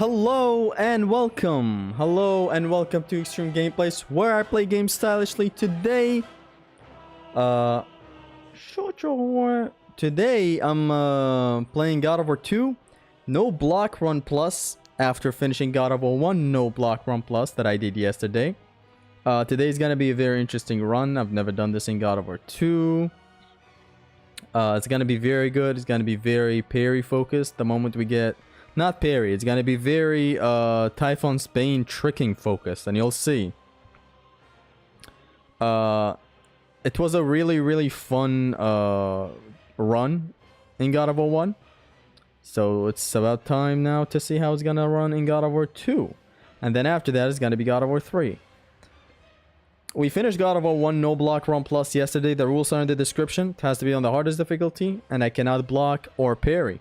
Hello and welcome. Hello and welcome to Extreme Gameplays, where I play games stylishly. Today, I'm playing God of War 2. No block run plus after finishing God of War 1. No block run plus that I did yesterday. Today's gonna be a very interesting run. I've never done this in God of War 2. It's gonna be very good. It's gonna be very parry focused. The moment we get not parry, it's gonna be very Typhon Spain tricking focused, and you'll see. It was a really fun run in God of War 1. So it's about time now to see how it's gonna run in God of War 2. And then after that, it's gonna be God of War 3. We finished God of War 1 no block run plus yesterday. The rules are in the description. It has to be on the hardest difficulty, and I cannot block or parry.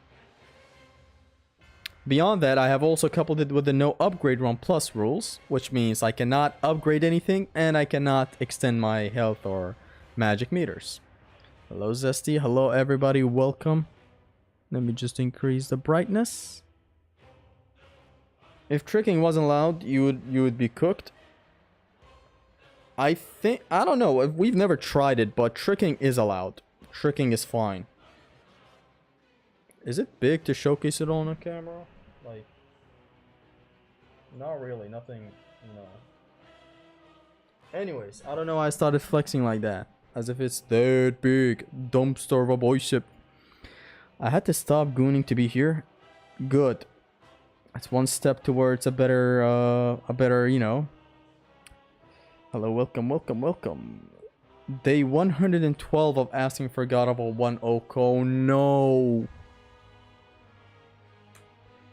Beyond that, I have also coupled it with the no upgrade run plus rules, which means I cannot upgrade anything and I cannot extend my health or magic meters. Hello Zesty, hello everybody, welcome. Let me just increase the brightness. If tricking wasn't allowed, you would be cooked. I don't know, we've never tried it, but tricking is allowed. Tricking is fine. Is it big to showcase it on a camera? Like, not really, nothing, no. Anyways, I don't know why I started flexing like that. As if it's that big dumpster of a boy ship. I had to stop gooning to be here. Good. That's one step towards a better, you know. Hello, welcome. Day 112 of asking for God of War 1 Oko. No.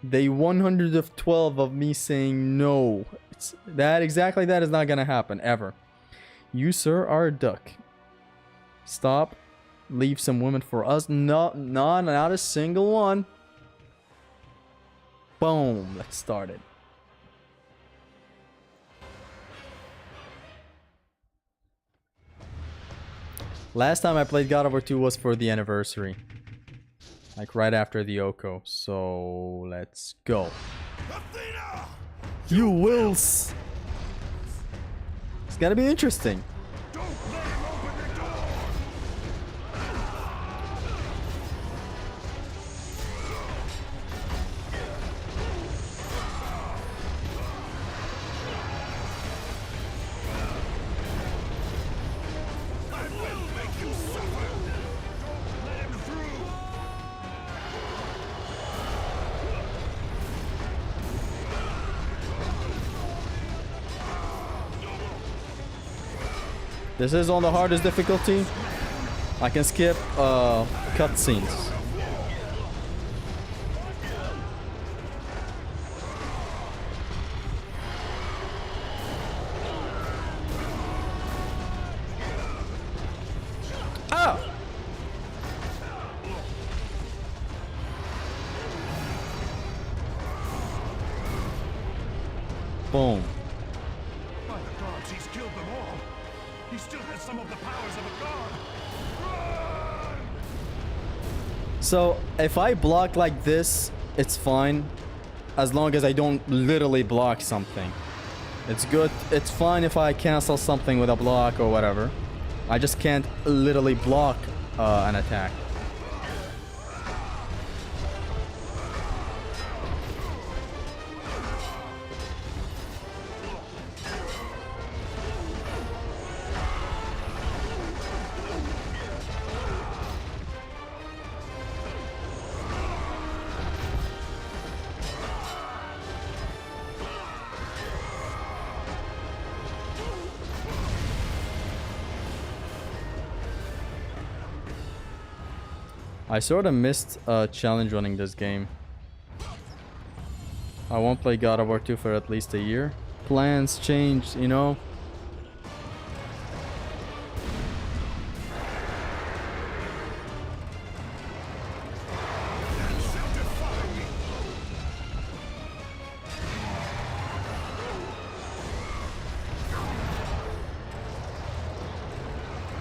Day 112 of me saying no. Exactly that is not gonna happen ever. You sir are a duck. Stop. Leave some women for us. No, not a single one. Boom. Let's start it. Last time I played God of War 2 was for the anniversary. Like right after the Oko. So let's go. Athena! You wills! It's gonna be interesting. Don't let him open the door! I will make you suffer! Don't let him through! This is on the hardest difficulty. I can skip cutscenes. Ah! Boom. By the gods, he's killed them all. He still has some of the powers of a god. Run! So if I block like this, it's fine. As long as I don't literally block something. It's good. It's fine if I cancel something with a block or whatever. I just can't literally block an attack. I sort of missed challenge running this game. I won't play God of War 2 for at least a year. Plans changed, you know.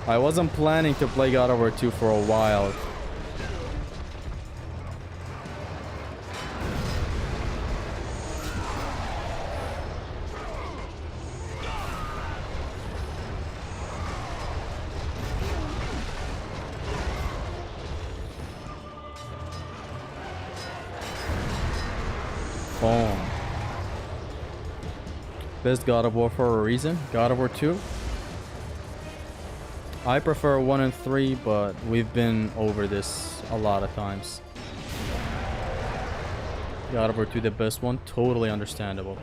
I wasn't planning to play God of War 2 for a while. Boom. Best God of War for a reason. God of War 2. I prefer 1 and 3, but we've been over this a lot of times. God of War 2 the best one. Totally understandable.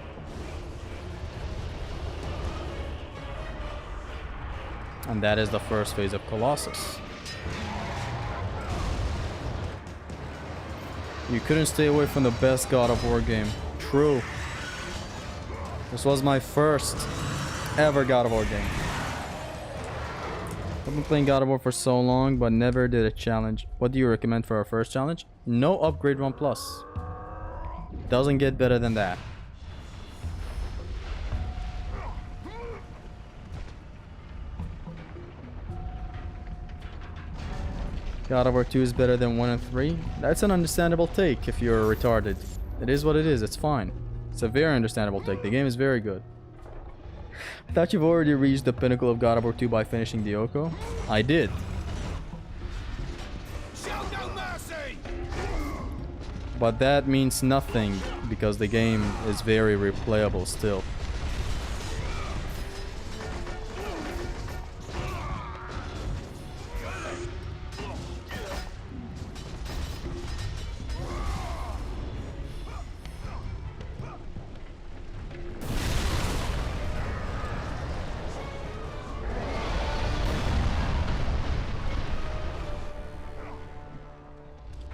And that is the first phase of Colossus. You couldn't stay away from the best God of War game. True. This was my first ever God of War game. I've been playing God of War for so long, but never did a challenge. What do you recommend for our first challenge? No upgrade 1 plus. Doesn't get better than that. God of War 2 is better than 1 and 3. That's an understandable take if you're retarded. It is what it is, it's fine. It's a very understandable take. The game is very good. I thought you've already reached the pinnacle of God of War 2 by finishing the Oko. I did. Show no mercy! But that means nothing because the game is very replayable still.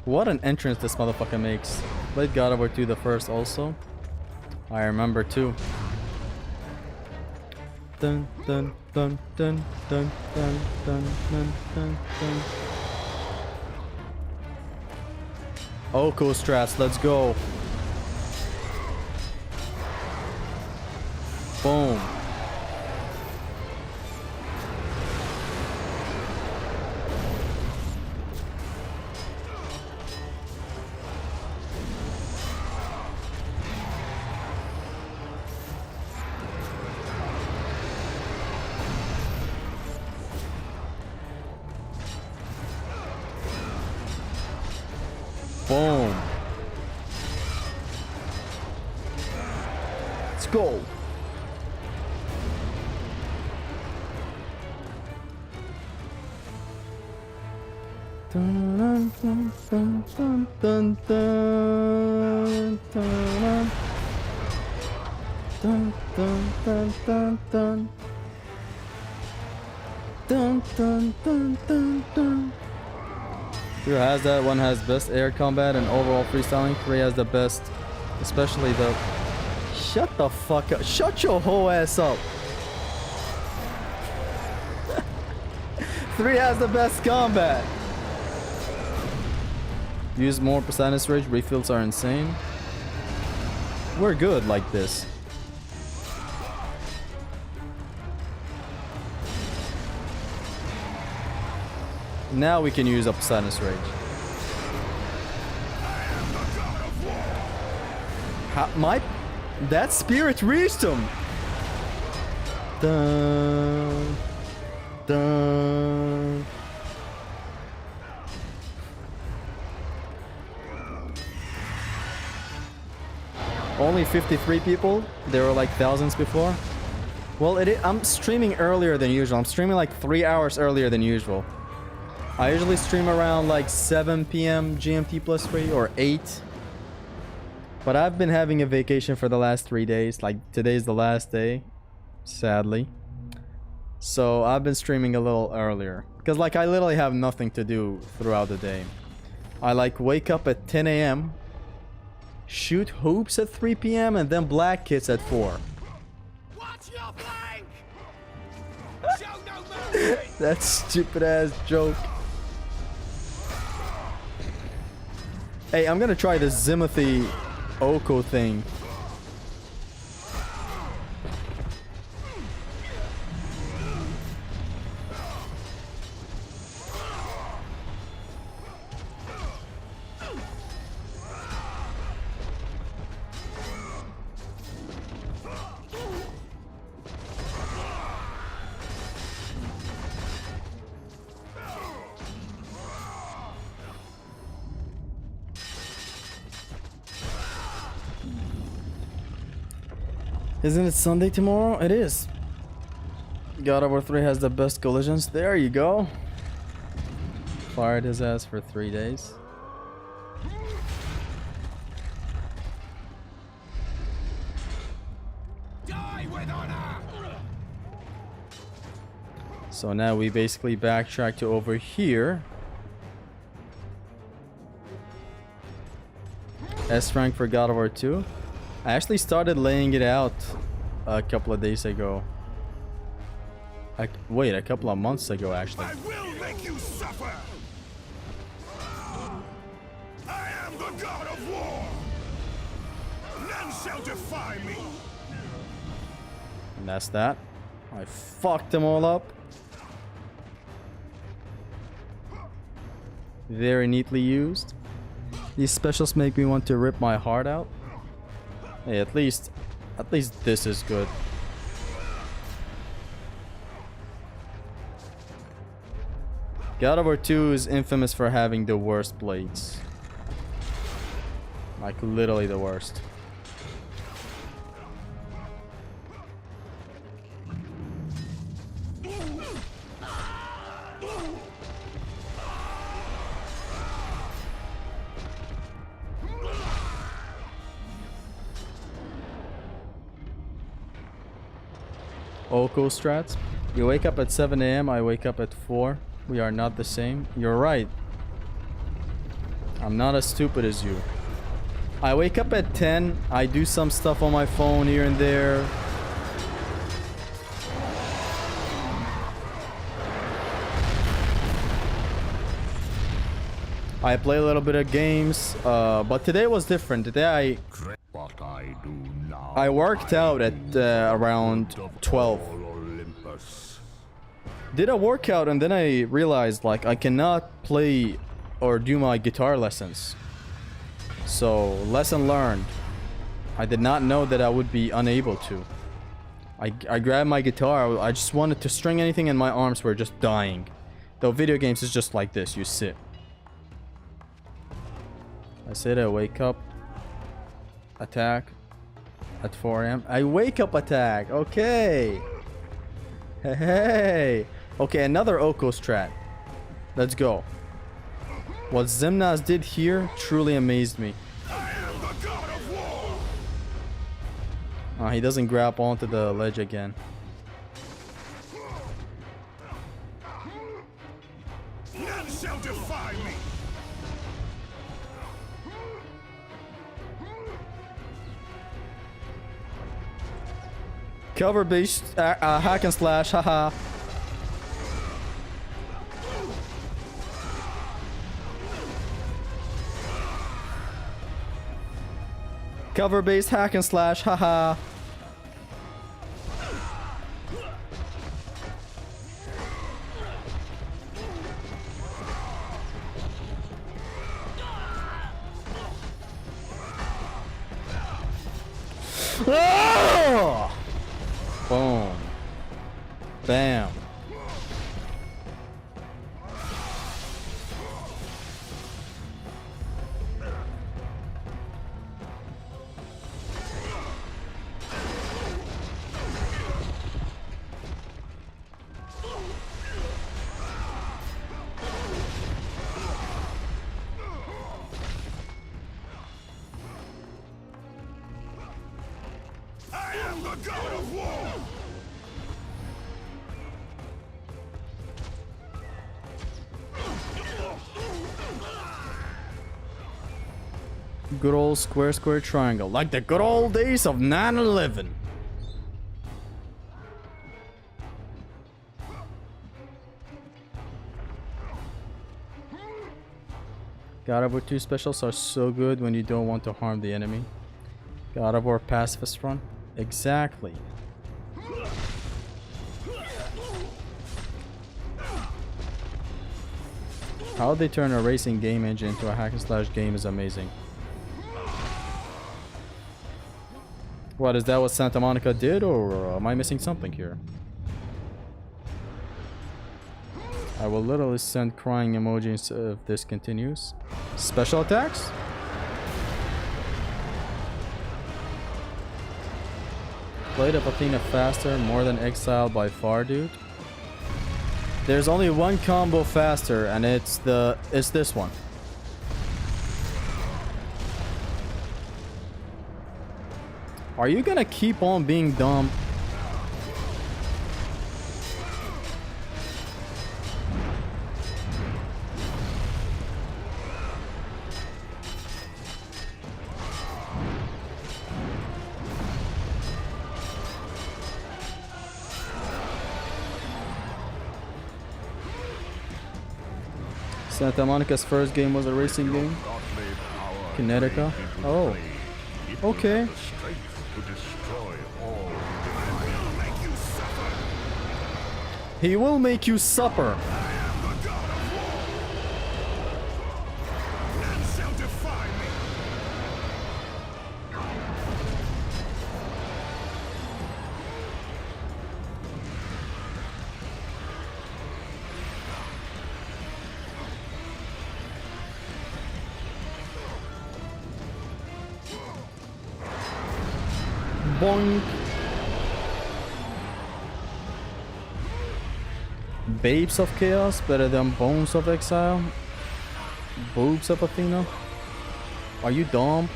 What an entrance this motherfucker makes. Played God of War 2 the first also. I remember too. Dun dun dun dun dun dun dun dun dun dun. Oko strats, let's go. Boom. Boom. Let's go. Dun, dun, dun, dun, dun, dun, dun, dun, dun, dun, dun, dun. Dun, dun, dun, dun, dun. 2 has that, 1 has best air combat and overall freestyling, 3 has the best, especially the... Shut the fuck up. Shut your whole ass up. 3 has the best combat. Use more Poseidon's Rage, refills are insane. We're good like this. Now we can use up Poseidon's Rage. That spirit reached him. Dun, dun. Only 53 people. There were like thousands before. Well, I'm streaming earlier than usual. I'm streaming like 3 hours earlier than usual. I usually stream around like 7 p.m. GMT plus 3 or 8. But I've been having a vacation for the last 3 days. Like today's the last day, sadly. So I've been streaming a little earlier. Because like I literally have nothing to do throughout the day. I like wake up at 10 a.m. Shoot hoops at 3 p.m. and then black kits at 4. Watch your flank! Show no mercy! That stupid ass joke. Hey, I'm gonna try the Zimothy Oko thing. Isn't it Sunday tomorrow? It is. God of War 3 has the best collisions. There you go. Fired his ass for 3 days. Die with honor! So now we basically backtrack to over here. S rank for God of War 2. I actually started laying it out a couple of days ago. Wait, a couple of months ago actually. I will make you suffer! I am the god of war! None shall defy me! And that's that. I fucked them all up. Very neatly used. These specials make me want to rip my heart out. Hey, at least this is good. God of War 2 is infamous for having the worst blades. Like literally the worst. Oko strats. You wake up at 7 AM, I wake up at 4. We are not the same. You're right. I'm not as stupid as you. I wake up at 10. I do some stuff on my phone here and there. I play a little bit of games. But today was different. Today What I do now, I worked out at around 12. Olympus. Did a workout and then I realized like I cannot play or do my guitar lessons. So lesson learned. I did not know that I would be unable to. I grabbed my guitar. I just wanted to string anything and my arms were just dying. Though video games is just like this. You sit. I sit, I wake up. Attack. At 4 AM. I wake up attack. Okay. Hey. Okay, another Oko strat. Let's go. What Xemnas did here truly amazed me. I am the god of war! He doesn't grab onto the ledge again. None shall defy me! Cover based hack and slash, haha. Cover based hack and slash, haha. Oh! Boom. Bam. I am the god of war! Good old square, square, triangle. Like the good old days of 9/11. God of War 2 specials are so good when you don't want to harm the enemy. God of War pacifist run. Exactly. How they turn a racing game engine into a hack and slash game is amazing. What, is that what Santa Monica did, or am I missing something here? I will literally send crying emojis if this continues. Special attacks? Blade of Athena faster, more than Exile by far, dude. There's only one combo faster, and it's this one. Are you gonna keep on being dumb? Santa Monica's first game was a racing game. Kinetica. Oh. Okay. He will make you suffer. Boink. Babes of Chaos better than Bones of Exile. Boobs of Athena. Are you dumb?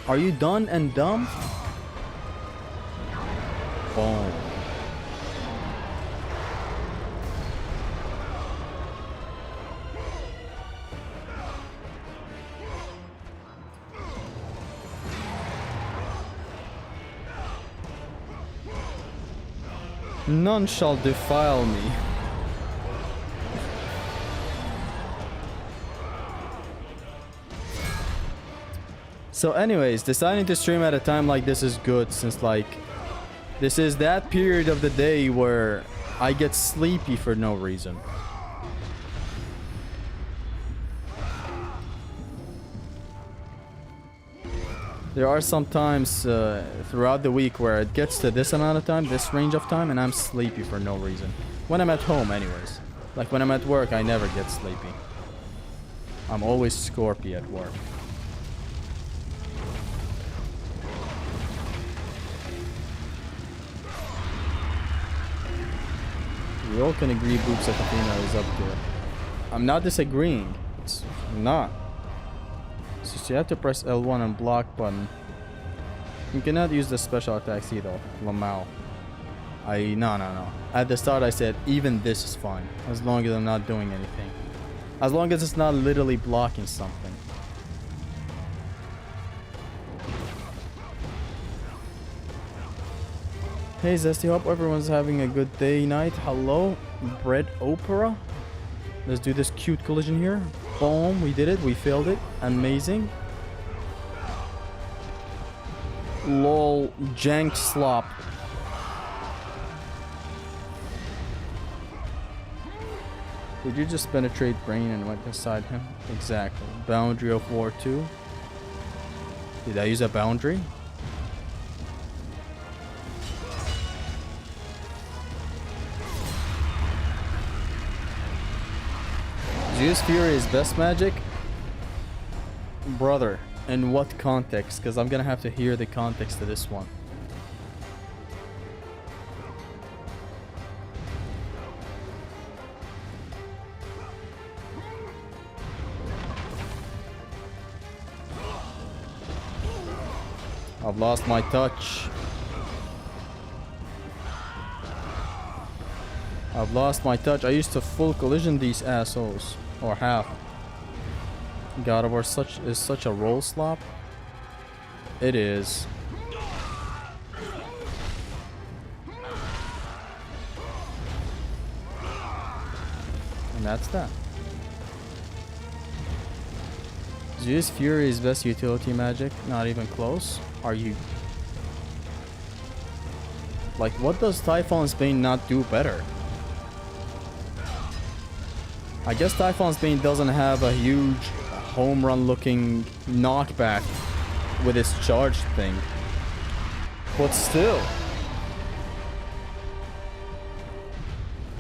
Are you done and dumb? Boom. None shall defile me. So anyways, deciding to stream at a time like this is good, since like this is that period of the day where I get sleepy for no reason. There are some times throughout the week where it gets to this amount of time, this range of time, and I'm sleepy for no reason. When I'm at home anyways. Like when I'm at work, I never get sleepy. I'm always Scorpy at work. We all can agree Boobs of Athena is up there. I'm not disagreeing. It's not. So you have to press L1 and block button. You cannot use the special attacks either. Lamau. No. At the start I said even this is fine. As long as I'm not doing anything. As long as it's not literally blocking something. Hey Zesty, hope everyone's having a good day, night. Hello, Bread Opera. Let's do this cute collision here. Boom, we did it. We failed it. Amazing. Lol, jank slop. Did you just penetrate brain and went inside him? Exactly. Boundary of War 2. Did I use a boundary? Zeus Fury is best magic? Brother, in what context? Because I'm gonna have to hear the context of this one. I've lost my touch. I've lost my touch. I used to full collision these assholes. Or half. God of War is such a roll slop. It is. And that's that. Zeus Fury is best utility magic. Not even close. Are you... Like, what does Typhon's Bane not do better? I guess Typhon's Bane doesn't have a huge home run looking knockback with its charge thing. But still.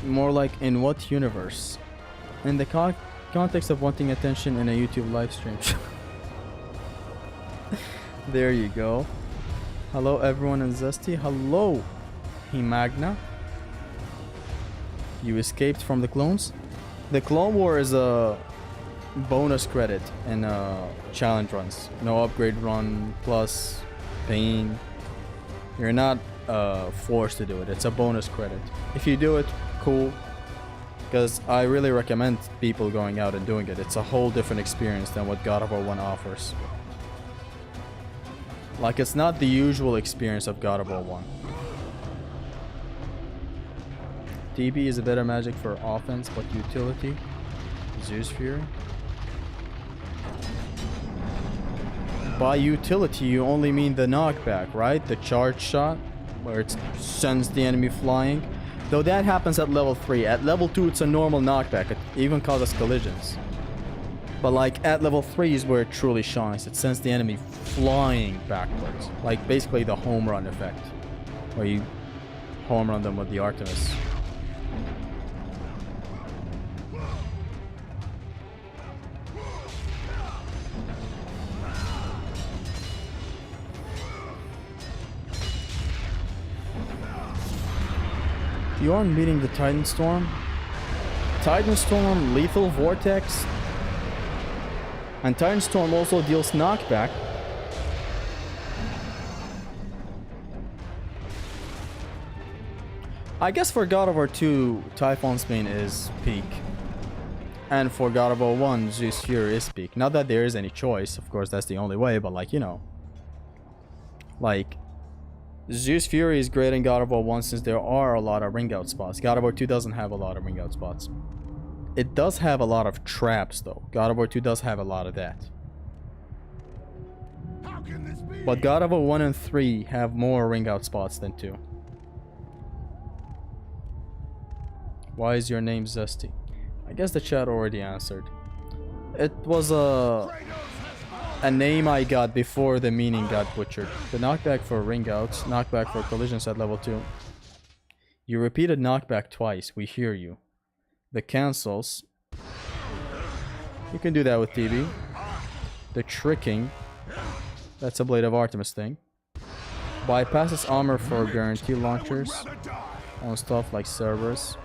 More like in what universe? In the context of wanting attention in a YouTube live stream. There you go. Hello everyone in Zesty. Hello, Himagna. You escaped from the clones? The Clone War is a bonus credit in challenge runs. No upgrade run plus pain. You're not forced to do it. It's a bonus credit. If you do it, cool. Because I really recommend people going out and doing it. It's a whole different experience than what God of War 1 offers. Like, it's not the usual experience of God of War 1. DB is a better magic for offense, but utility. Zeus Fury. By utility, you only mean the knockback, right? The charge shot, where it sends the enemy flying. Though that happens at level 3. At level 2, it's a normal knockback. It even causes collisions. But like, at level 3 is where it truly shines. It sends the enemy flying backwards. Like, basically the home run effect. Where you home run them with the Artemis. You are meeting the Titan Storm. Titan Storm, Lethal Vortex. And Titan Storm also deals knockback. I guess for God of War 2, Typhon's Bane is peak. And for God of War 1, Zeus Fury is peak. Not that there is any choice, of course that's the only way, but like, you know. Like, Zeus Fury is great in God of War 1 since there are a lot of ring out spots. God of War 2 doesn't have a lot of ring out spots. It does have a lot of traps though. God of War 2 does have a lot of that. How can this be? But God of War 1 and 3 have more ring out spots than 2. Why is your name Zesty? I guess the chat already answered. It was a name I got before the meaning got butchered. The knockback for ring outs, knockback for collisions at level 2. You repeated knockback twice, we hear you. The cancels. You can do that with TB. The tricking. That's a Blade of Artemis thing. Bypasses armor for guarantee launchers on stuff like Cerberus.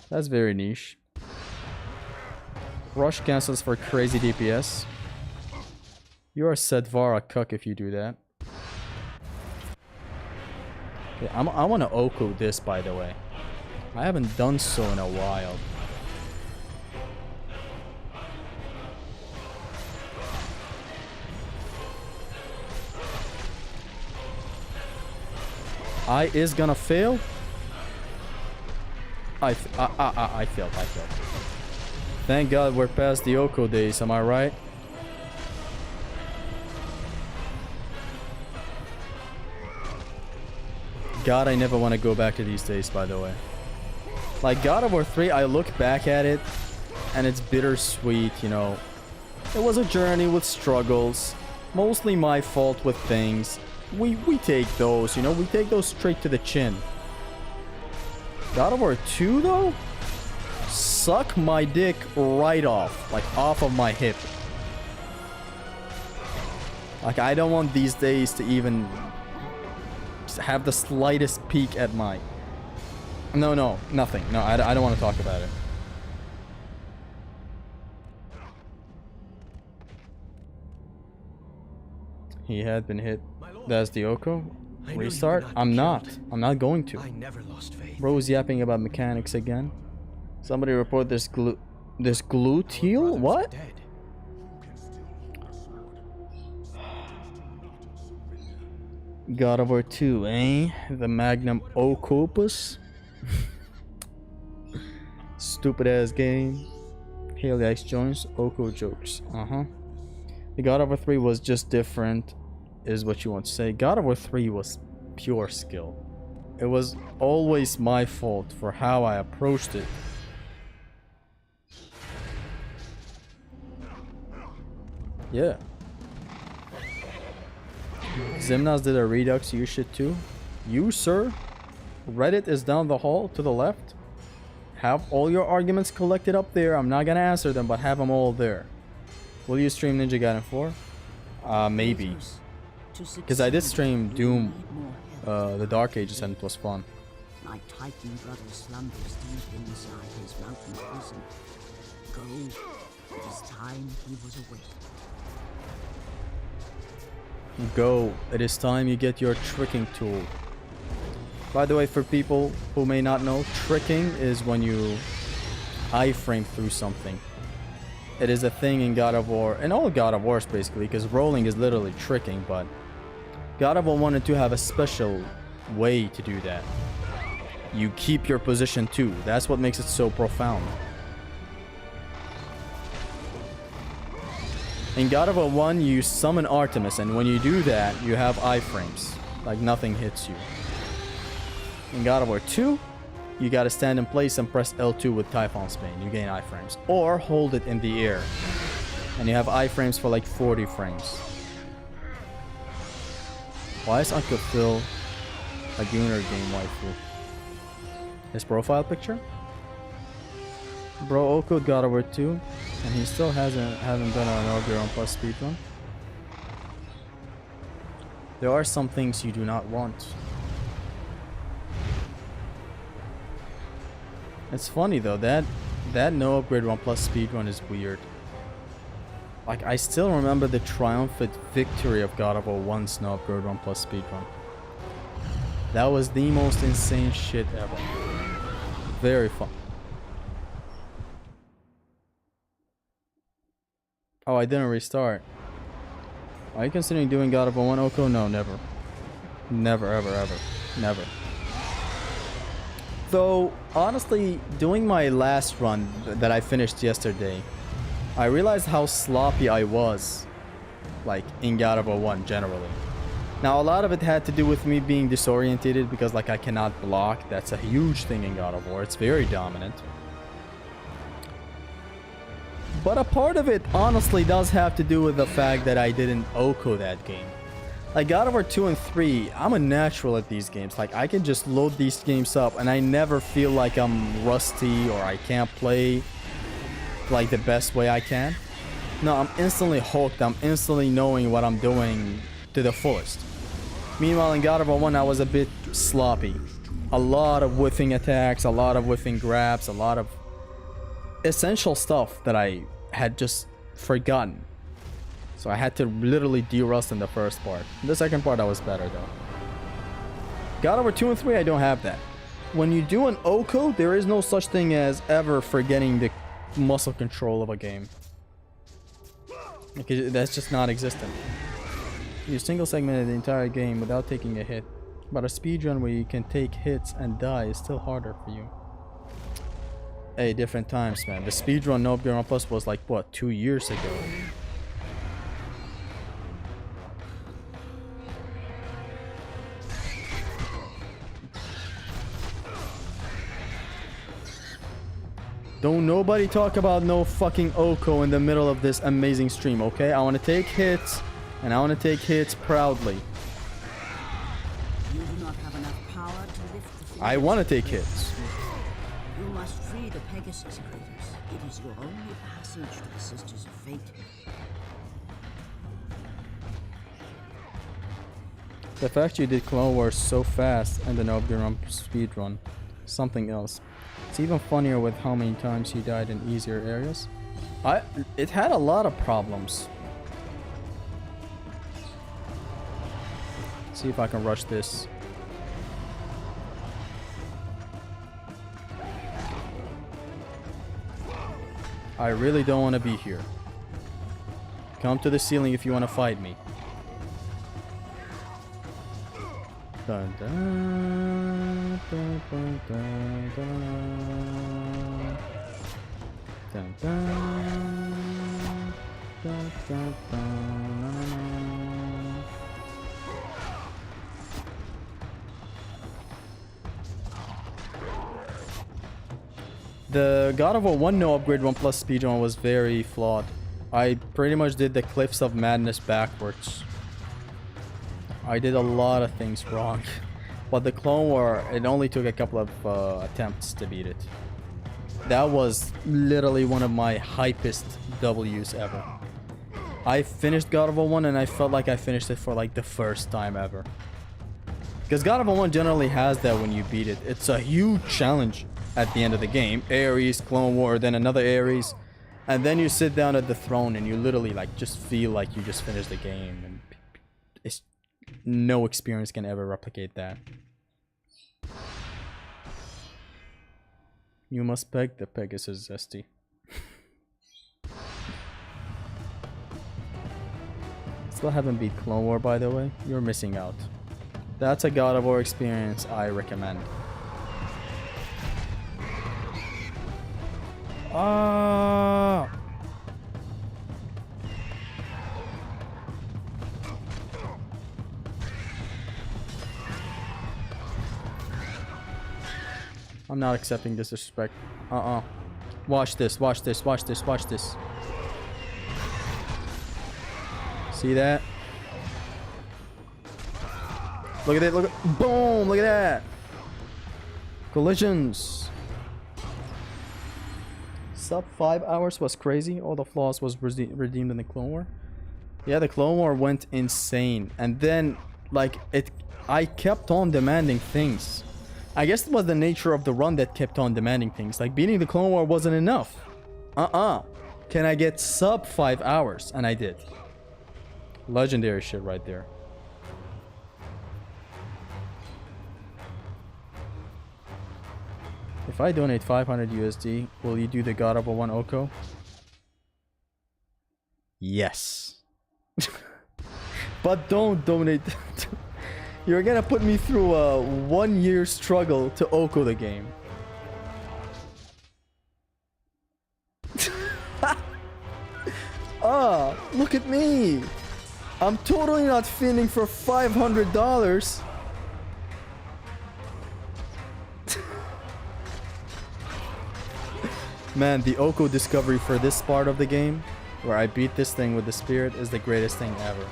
That's very niche. Rush cancels for crazy DPS. You are Sedvara cuck if you do that. Okay, I want to Oko this, by the way. I haven't done so in a while. I is gonna fail. I failed. Thank God we're past the Oko days, am I right? God, I never want to go back to these days, by the way. Like, God of War 3, I look back at it, and it's bittersweet, you know. It was a journey with struggles, mostly my fault with things. We take those, you know, we take those straight to the chin. God of War 2, though? Suck my dick right off, like off of my hip. Like, I don't want these days to even have the slightest peek at my... No, nothing. No, I don't want to talk about it. He had been hit. That's the Oko. Restart? I'm not going to. I never lost faith. Bro's yapping about mechanics again. Somebody report this gluteal? What? Dead. God of War 2, eh? The Magnum Ocopus? Stupid ass game. Haley X joins. Oko jokes. The God of War 3 was just different, is what you want to say. God of War 3 was pure skill. It was always my fault for how I approached it. Yeah. Zimnas did a Redux, you should too. You, sir? Reddit is down the hall to the left. Have all your arguments collected up there. I'm not gonna answer them, but have them all there. Will you stream Ninja Gaiden 4? Maybe. Because I did stream Doom, the Dark Ages, and it was fun. My Titan brother slumbers deep inside his mountain prison. Go. It is time he was awake. Go. It is time you get your tricking tool. By the way, for people who may not know, tricking is when you iframe through something. It is a thing in God of War, and all God of Wars basically, because rolling is literally tricking, but God of War 1 and 2 have a special way to do that. You keep your position too. That's what makes it so profound. In God of War 1, you summon Artemis, and when you do that, you have iframes. Like nothing hits you. In God of War 2, you gotta stand in place and press L2 with Typhon's Bane. You gain iframes. Or hold it in the air. And you have iframes for like 40 frames. Why is Uncle Phil a Gunner game waifu? His profile picture? Bro, Oko God of War 2, and he still haven't done an Orgeron Plus speedrun. There are some things you do not want. It's funny though, that no upgrade 1 plus speedrun is weird. Like, I still remember the triumphant victory of God of War 1's no upgrade 1 plus speedrun. That was the most insane shit ever. Very fun. Oh, I didn't restart. Are you considering doing God of War 1 Oko? No, never. Never, ever, ever. Never. Though, honestly, doing my last run that I finished yesterday, I realized how sloppy I was, like, in God of War 1 generally. Now, a lot of it had to do with me being disorientated because, like, I cannot block. That's a huge thing in God of War. It's very dominant. But a part of it, honestly, does have to do with the fact that I didn't Oko that game. Like, God of War 2 and 3, I'm a natural at these games. Like, I can just load these games up and I never feel like I'm rusty or I can't play like the best way I can. No, I'm instantly hooked. I'm instantly knowing what I'm doing to the fullest. Meanwhile, in God of War 1, I was a bit sloppy. A lot of whiffing attacks, a lot of whiffing grabs, a lot of essential stuff that I had just forgotten. So I had to literally de-rust in the first part. In the second part, I was better though. God of War 2 and 3, I don't have that. When you do an Oko, there is no such thing as ever forgetting the muscle control of a game. Because that's just not existent. You single segmented the entire game without taking a hit. But a speedrun where you can take hits and die is still harder for you. Hey, different times, man. The speedrun No Upgrade 1 Plus was like, what, 2 years ago? Don't nobody talk about no fucking Oko in the middle of this amazing stream, okay? I want to take hits, and I want to take hits proudly. You do not have enough power to lift the I want to take hits. You must free the Pegasus craters. It is your only passage to the Sisters of Fate. The fact you did Clone Wars so fast and the No Upgrade 1 speedrun, something else. It's even funnier with how many times you died in easier areas. It had a lot of problems. See if I can rush this. I really don't want to be here. Come to the ceiling if you want to fight me. Dun, dun, dun, dun, dun, dun. Dun, dun, dun, dun, dun. The God of War 1 No Upgrade 1 Plus speedrun was very flawed. I pretty much did the Cliffs of Madness backwards. I did a lot of things wrong. But the Clone War, it only took a couple of attempts to beat it. That was literally one of my hypest W's ever. I finished God of War 1 and I felt like I finished it for like the first time ever. Because God of War 1 generally has that when you beat it. It's a huge challenge at the end of the game. Ares, Clone War, then another Ares. And then you sit down at the throne and you literally like just feel like you just finished the game. And it's, no experience can ever replicate that. You must peg the Pegasus ST. Still haven't beat Clone War, by the way. You're missing out. That's a God of War experience I recommend. Ah! I'm not accepting disrespect. Watch this, watch this, watch this, watch this. See that? Look at it, look at, boom, look at that. Collisions. Sub 5 hours was crazy. All the flaws was redeemed in the Clone War. Yeah, the Clone War went insane. And then, like, I kept on demanding things. I guess it was the nature of the run that kept on demanding things. Like, beating the Clone War wasn't enough. Can I get sub 5 hours? And I did. Legendary shit right there. If I donate 500 USD, will you do the God of War 1 Oko? Yes. But don't donate. You're gonna put me through a 1-year struggle to Oko the game. Look at me. I'm totally not feeling for $500. Man, the Oko discovery for this part of the game, where I beat this thing with the spirit, is the greatest thing ever.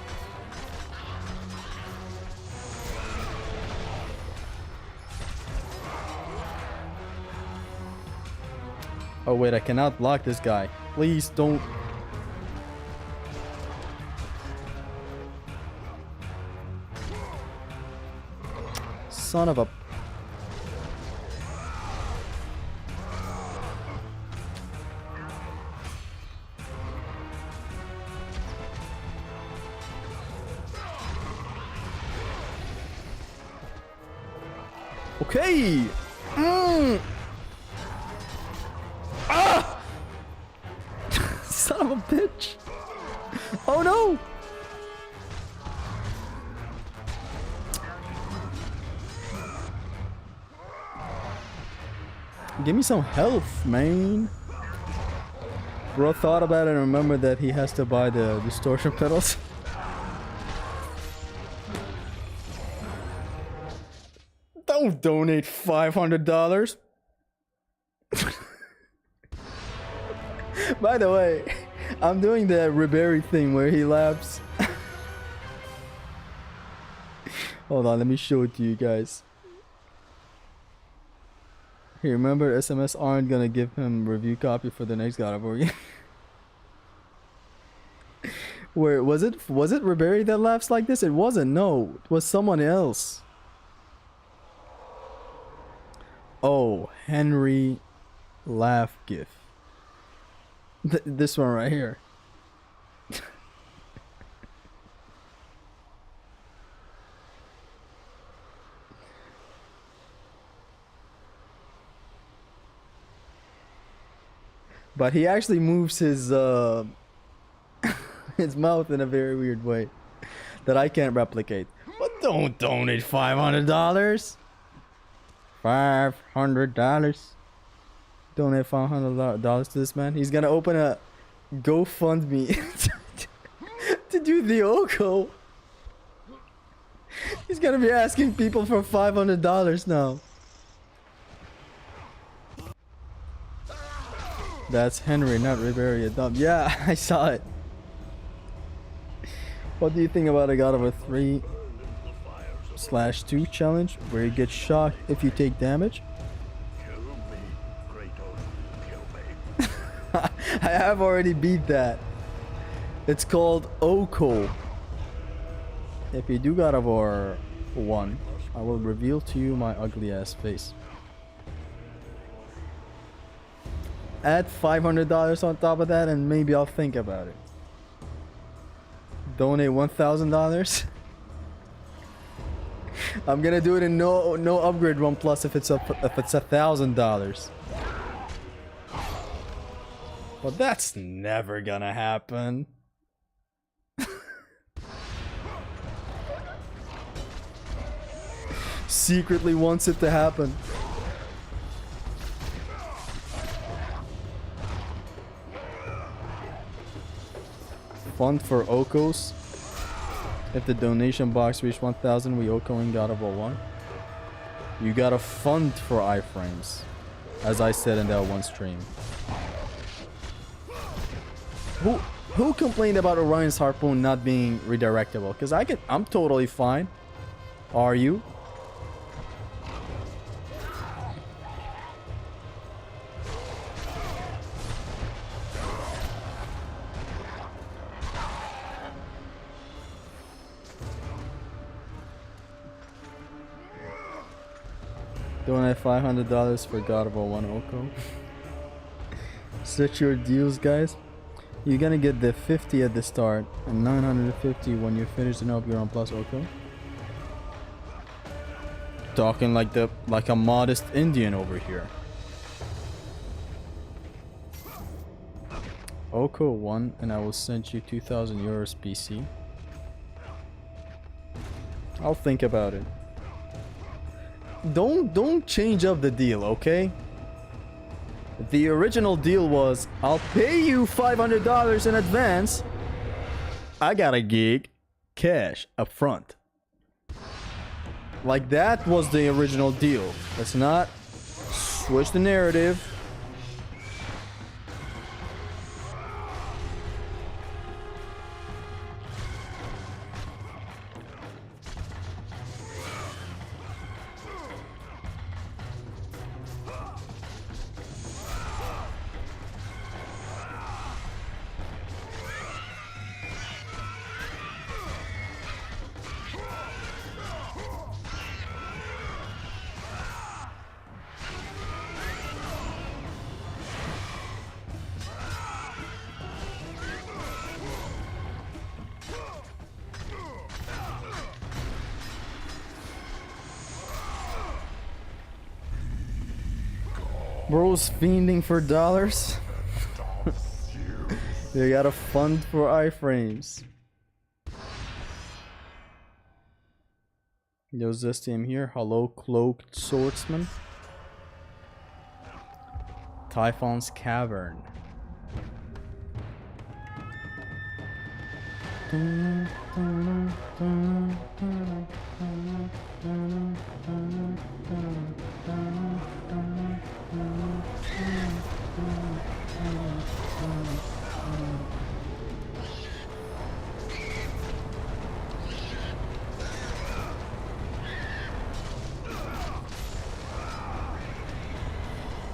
Oh wait, I cannot block this guy. Please don't. Son of a... Okay. Son of a bitch. Oh no. Give me some health, man. Bro thought about it and remembered that he has to buy the distortion pedals. Don't donate $500. By the way, I'm doing the Ribery thing where he laughs. Hold on, let me show it to you guys. Hey, remember SMS aren't gonna give him review copy for the next God of War game. Where was it? Was it Ribery that laughs like this? It wasn't. No, it was someone else. Oh, Henry laugh gif. This one right here. But he actually moves his his mouth in a very weird way that I can't replicate. But don't donate $500. $500. Donate $500 to this man. He's gonna open a GoFundMe to do the Oko. He's gonna be asking people for $500 now. That's Henry, not Ribery. Yeah, I saw it. What do you think about a God of War 3/2 challenge where you get shocked if you take damage? Kill me, Kratos. Kill me. I have already beat that. It's called Oko. If you do God of War 1, I will reveal to you my ugly ass face. Add $500 on top of that and maybe I'll think about it. Donate $1,000. I'm gonna do it in no upgrade run plus if it's $1,000. Well, that's never gonna happen. Secretly wants it to happen. Fund for Okos. If the donation box reached 1,000, we Oko in God of War 1. You gotta fund for iframes, as I said in that one stream. Who complained about Orion's harpoon not being redirectable? Because I'm totally fine. Are you? Donate $500 for God of War 1 Oko. Set your deals, guys. You're gonna get the 50 at the start and 950 when you finish the upgrade on plus Oko. Talking like a modest Indian over here. Oko 1 and I will send you 2,000 euros PC. I'll think about it. Don't change up the deal, okay? The original deal was I'll pay you $500 in advance. I got a gig, cash up front. Like that was the original deal. Let's not switch the narrative. Bro's fiending for dollars. You gotta fund for iframes. Yo, Zestium here. Hello, cloaked swordsman. Typhon's Cavern.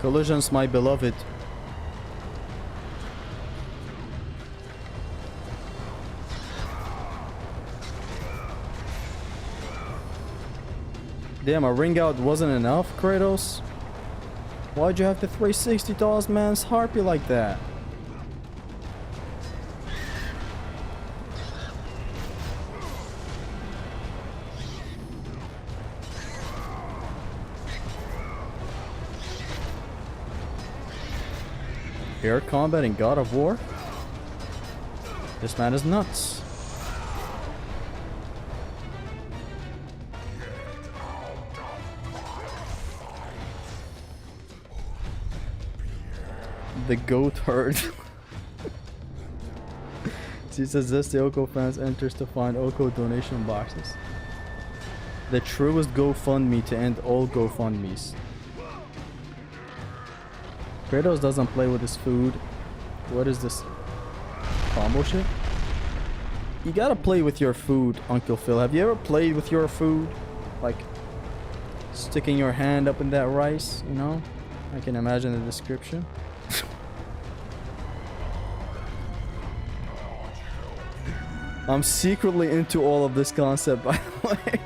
Collisions, my beloved. Damn, a ring out wasn't enough, Kratos? Why'd you have to 360 toss man's harpy like that? Air combat in God of War? This man is nuts. The goat herd. She says this, the Oko fans enters to find Oko donation boxes. The truest GoFundMe to end all GoFundMes. Kratos doesn't play with his food. What is this? Combo shit? You gotta play with your food, Uncle Phil. Have you ever played with your food? Like, sticking your hand up in that rice, you know? I can imagine the description. I'm secretly into all of this concept, by the way.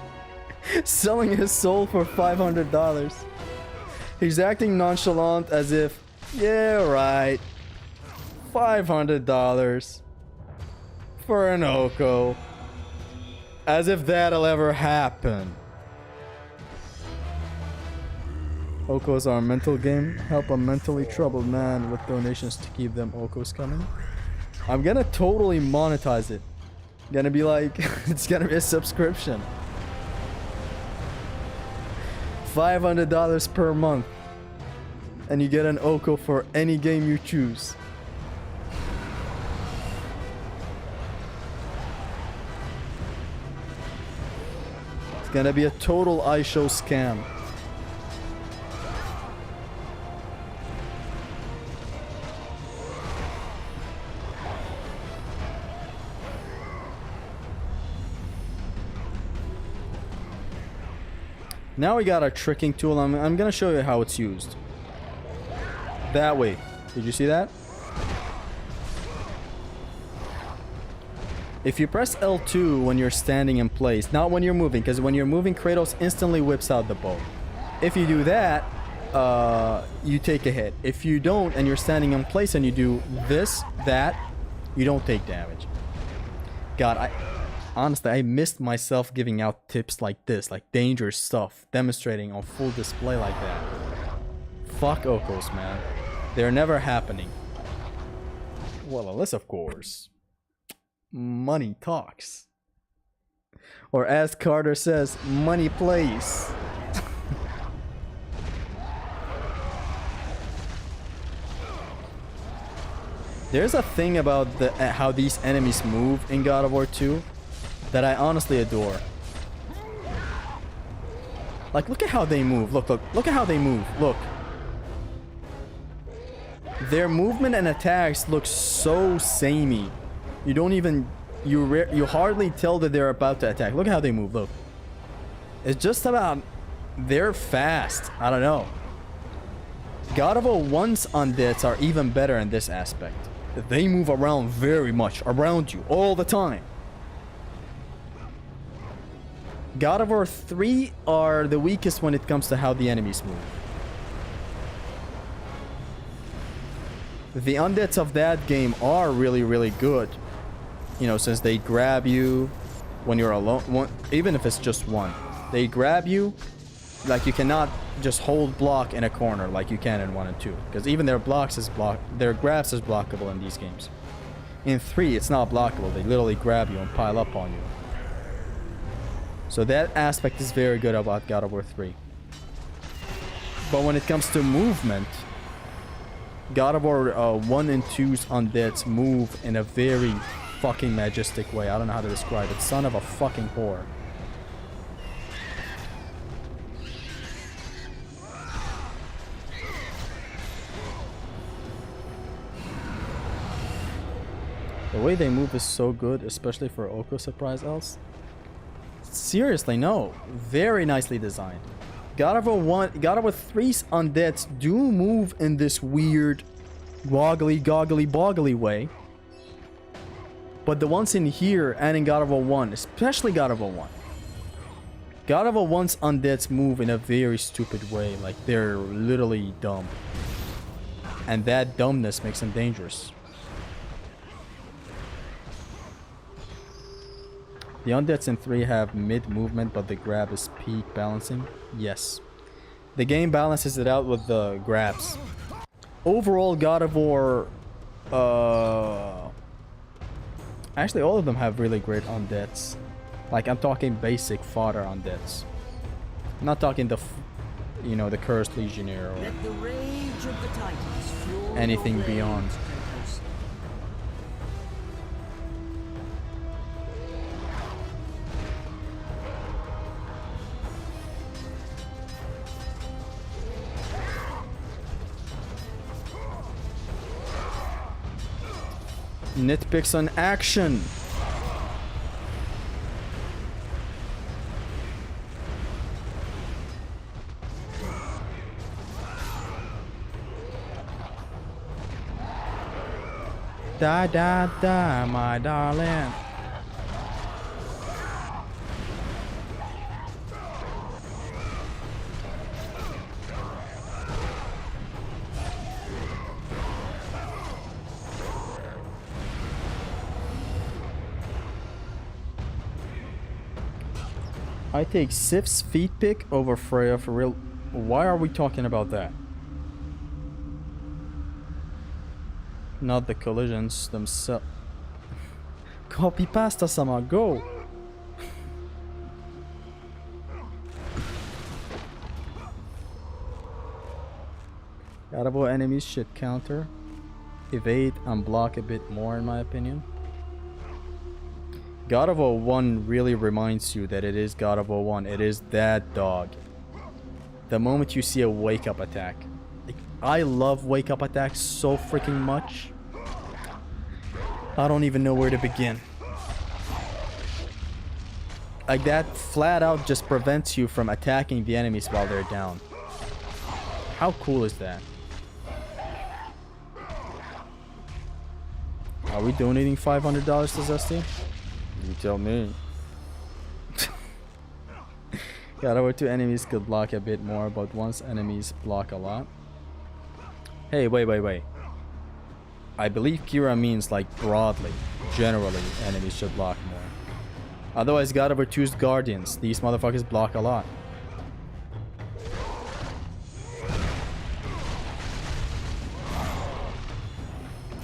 Selling his soul for $500. He's acting nonchalant as if, yeah, right. $500 for an Oko. As if that'll ever happen. Okos are a mental game. Help a mentally troubled man with donations to keep them Okos coming. I'm gonna totally monetize it. Gonna be like, it's gonna be a subscription. $500 per month. And you get an Oko for any game you choose. It's gonna be a total iShow scam. Now we got our tricking tool. I'm gonna show you how it's used. That way. Did you see that? If you press L2 when you're standing in place, not when you're moving, because when you're moving, Kratos instantly whips out the bow. If you do that, you take a hit. If you don't, and you're standing in place and you do this, that, you don't take damage. God, honestly, I missed myself giving out tips like this, like dangerous stuff, demonstrating on full display like that. Fuck Okos, man. They're never happening. Well, unless, of course, money talks. Or as Carter says, money plays. There's a thing about how these enemies move in God of War 2 that I honestly adore. Like, look at how they move. Look at how they move. Look. Their movement and attacks look so samey. You don't even... You hardly tell that they're about to attack. Look at how they move. Look. It's just about... They're fast. I don't know. God of War 1's undeads are even better in this aspect. They move around very much. Around you. All the time. God of War 3 are the weakest when it comes to how the enemies move. The undeads of that game are really, really good. You know, since they grab you when you're alone, even if it's just one. They grab you, like you cannot just hold block in a corner like you can in 1 and 2. Because even their grabs is blockable in these games. In 3, it's not blockable. They literally grab you and pile up on you. So that aspect is very good about God of War 3. But when it comes to movement, God of War 1 and 2's undeads move in a very fucking majestic way. I don't know how to describe it. Son of a fucking whore. The way they move is so good, especially for Oko surprise else. Seriously, no. Very nicely designed. God of War 3's undeads do move in this weird woggly, goggly, boggly way. But the ones in here and in God of War 1, especially God of War 1. God of War 1's undeads move in a very stupid way. Like, they're literally dumb. And that dumbness makes them dangerous. The undeads in 3 have mid movement, but the grab is peak balancing. Yes. The game balances it out with the grabs. Overall, God of War... Actually, all of them have really great undeads. Like, I'm talking basic fodder undeads. I'm not talking the... You know, the Cursed Legionnaire or Let the rage of the Titans fuel anything your beyond. veins, Kratos. Nitpicks on action. Da da da, my darling. I take Sif's feet pick over Freya for real. Why are we talking about that? Not the collisions themselves. Copy pasta sama, go! God of War enemies should counter, evade, and block a bit more in my opinion. God of War 1 really reminds you that it is God of War 1. It is that dog. The moment you see a wake up attack. Like, I love wake up attacks so freaking much. I don't even know where to begin. Like that flat out just prevents you from attacking the enemies while they're down. How cool is that? Are we donating $500 to Zesty? You tell me. God of War 2 enemies could block a bit more, but once enemies block a lot. Hey, wait. I believe Kira means like broadly, generally, enemies should block more. Otherwise, God of War 2's Guardians, these motherfuckers block a lot.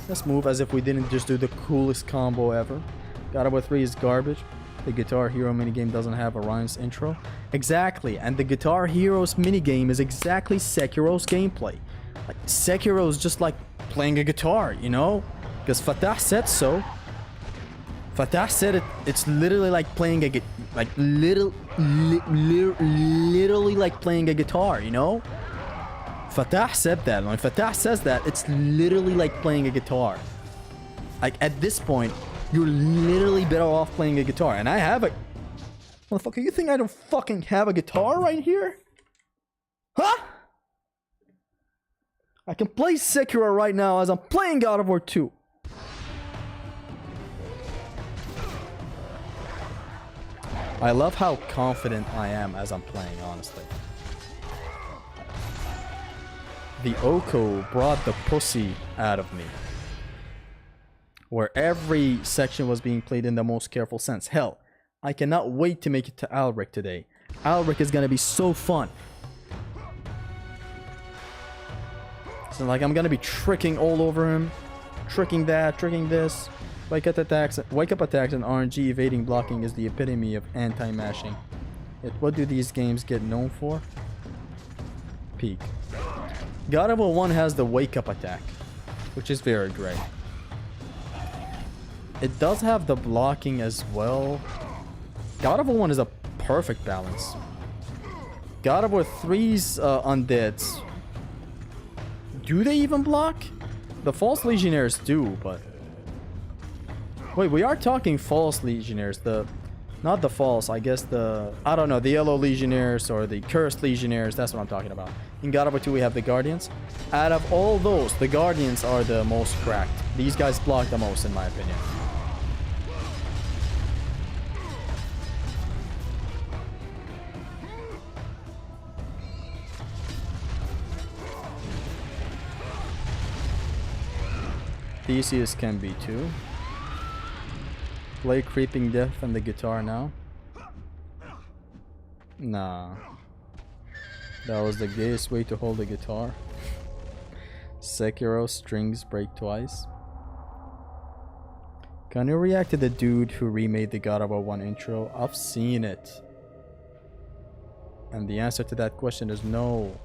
Let's move as if we didn't just do the coolest combo ever. God of War 3 is garbage. The Guitar Hero minigame doesn't have Orion's intro. Exactly, and the Guitar Hero's minigame is exactly Sekiro's gameplay. Like, Sekiro's just like playing a guitar, you know? Because Fatah said so. Fatah said it's literally like playing a literally like playing a guitar, you know? Fatah said that. When Fatah says that, it's literally like playing a guitar. Like, at this point, you're literally better off playing a guitar. And I have a... Motherfucker, you think I don't fucking have a guitar right here? Huh? I can play Sekiro right now as I'm playing God of War 2. I love how confident I am as I'm playing, honestly. The Oko brought the pussy out of me. Where every section was being played in the most careful sense. Hell, I cannot wait to make it to Alric today. Alric is gonna be so fun. So like I'm gonna be tricking all over him. Tricking that, tricking this. Wake up attacks and RNG evading blocking is the epitome of anti-mashing. Yet what do these games get known for? Peak. God of War 1 has the wake up attack, which is very great. It does have the blocking as well. God of War 1 is a perfect balance. God of War 3's undeads. Do they even block? The false legionnaires do, but... Wait, we are talking false legionnaires. Not the false, I guess the... I don't know, the yellow legionnaires or the cursed legionnaires. That's what I'm talking about. In God of War 2 we have the guardians. Out of all those, the guardians are the most cracked. These guys block the most in my opinion. Theseus can be too. Play Creeping Death and the guitar now. Nah. That was the gayest way to hold a guitar. Sekiro strings break twice. Can you react to the dude who remade the God of War 1 intro? I've seen it. And the answer to that question is no.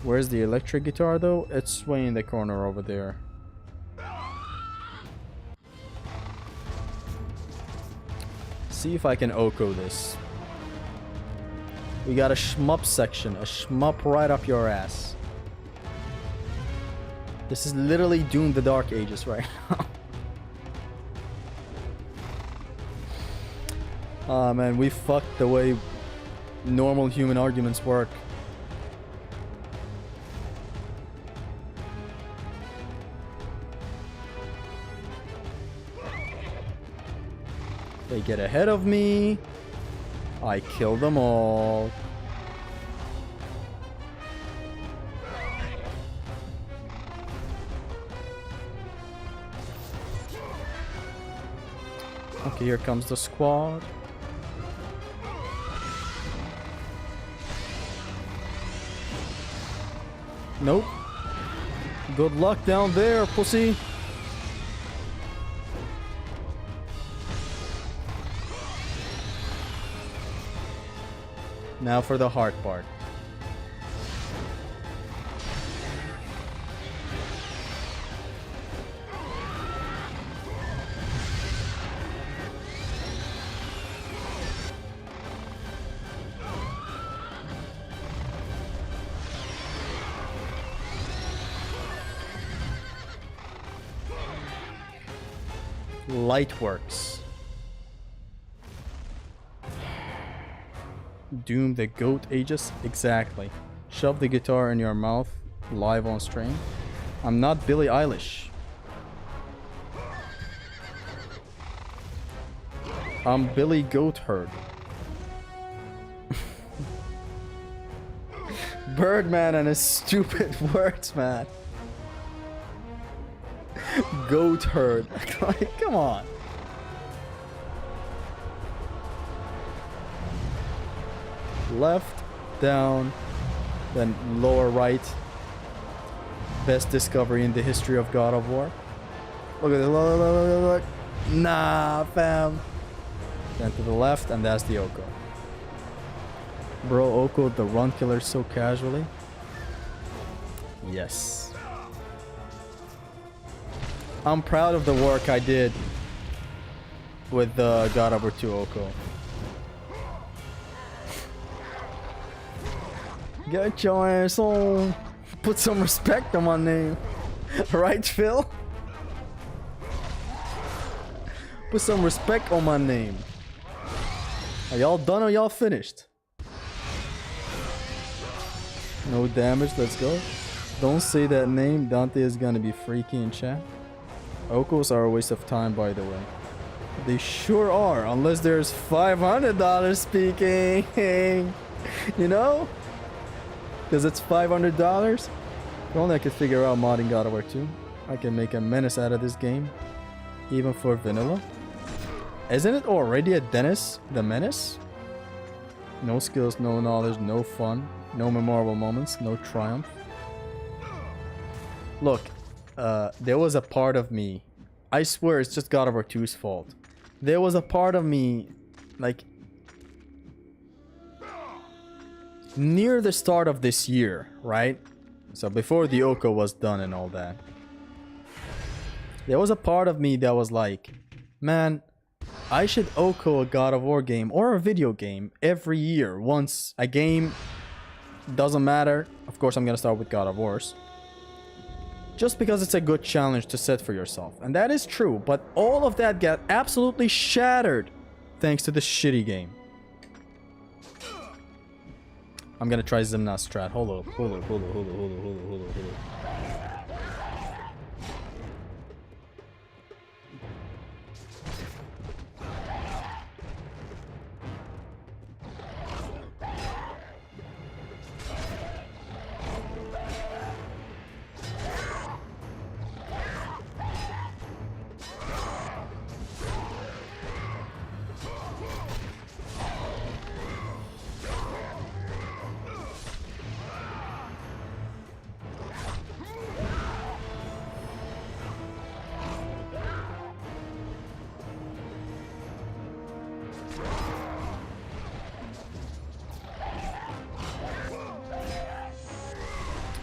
Where's the electric guitar though? It's way in the corner over there. See if I can Oko this. We got a shmup section. A shmup right up your ass. This is literally Doom the Dark Ages right now. Ah man, we fucked the way normal human arguments work. They get ahead of me. I kill them all. Okay, here comes the squad. Nope. Good luck down there, pussy. Now for the hard part. Light works. Doom the goat ages? Exactly. Shove the guitar in your mouth live on stream. I'm not Billie Eilish. I'm Billy Goatherd. Birdman and his stupid words, man. Goatherd. Like, come on. Left, down, then lower right. Best discovery in the history of God of War. Look at this. Look, look, look, look, look. Nah, fam. Then to the left, and that's the Oko. Bro, Oko the run killer so casually. Yes. I'm proud of the work I did with the God of War 2 Oko. Get your ass on. Put some respect on my name. Right, Phil? Put some respect on my name. Are y'all done or y'all finished? No damage, let's go. Don't say that name. Dante is gonna be freaky in chat. Okos are a waste of time, by the way. They sure are, unless there's $500 speaking. You know? Because it's $500. If only I could figure out modding God of War 2. I can make a menace out of this game. Even for vanilla. Isn't it already a Dennis the Menace? No skills, no knowledge, no fun. No memorable moments, no triumph. Look, there was a part of me. I swear it's just God of War 2's fault. There was a part of me, like, near the start of this year, right? So before the Oko was done and all that. There was a part of me that was like, man, I should Oko a God of War game or a video game every year. Once a game, doesn't matter. Of course, I'm gonna start with God of Wars. Just because it's a good challenge to set for yourself. And that is true, but all of that got absolutely shattered thanks to this shitty game. I'm gonna try Zimna strat. Hold up, hold up, hold up, hold up, hold up, hold up, hold up, hold up.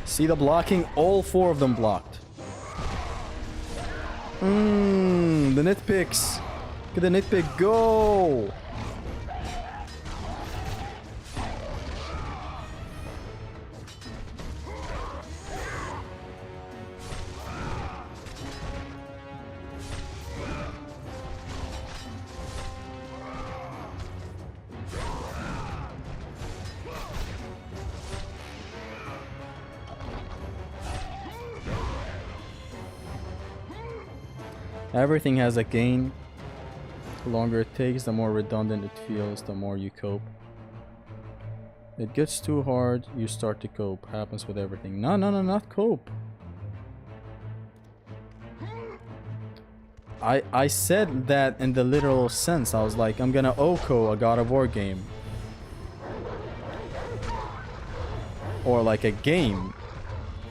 See the blocking? All four of them blocked. The nitpicks. Look at the nitpick go. Everything has a gain. The longer it takes, the more redundant it feels, the more you cope. It gets too hard, you start to cope. Happens with everything. No, no, no, not cope. I said that in the literal sense. I was like, I'm gonna OCO a God of War game. Or like a game.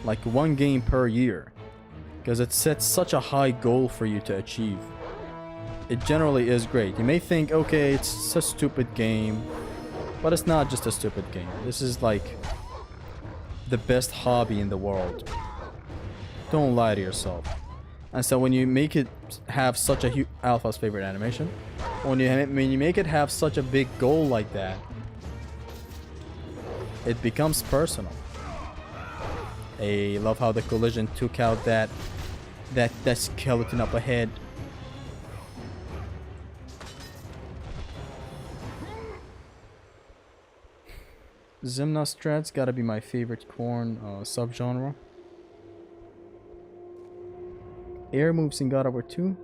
Like one game per year. Because it sets such a high goal for you to achieve. It generally is great. You may think, okay, it's a stupid game. But it's not just a stupid game. This is like the best hobby in the world. Don't lie to yourself. And so when you make it have such a Alpha's favorite animation, when you make it have such a big goal like that, it becomes personal. I love how the collision took out that skeleton up ahead. Zimna strats gotta be my favorite corn subgenre. Air moves in God of War 2.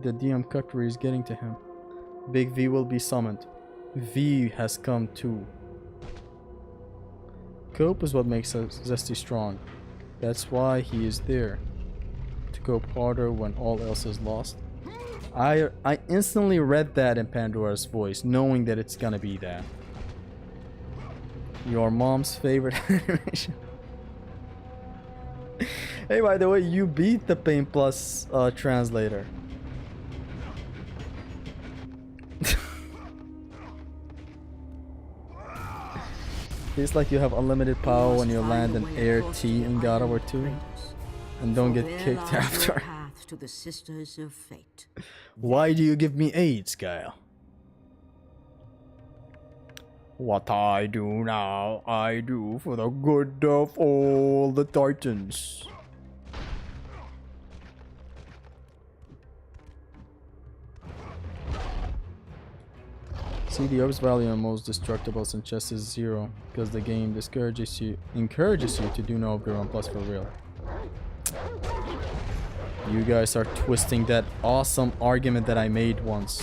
The DM Cuckery is getting to him. Big V will be summoned. V has come too. Cope is what makes Zesty strong. That's why he is there. To cope harder when all else is lost. I instantly read that in Pandora's voice, knowing that it's gonna be that. Your mom's favorite animation. Hey, by the way, you beat the Paint Plus translator. Feels like you have unlimited power when you land an air T in God of War 2 and don't get kicked after. To the Sisters of Fate. Why do you give me AIDS, Gaia? What I do now, I do for the good of all the Titans. See, the orb's value on most destructibles in chess is 0 because the game encourages you to do no upgrade 1 plus for real. You guys are twisting that awesome argument that I made once.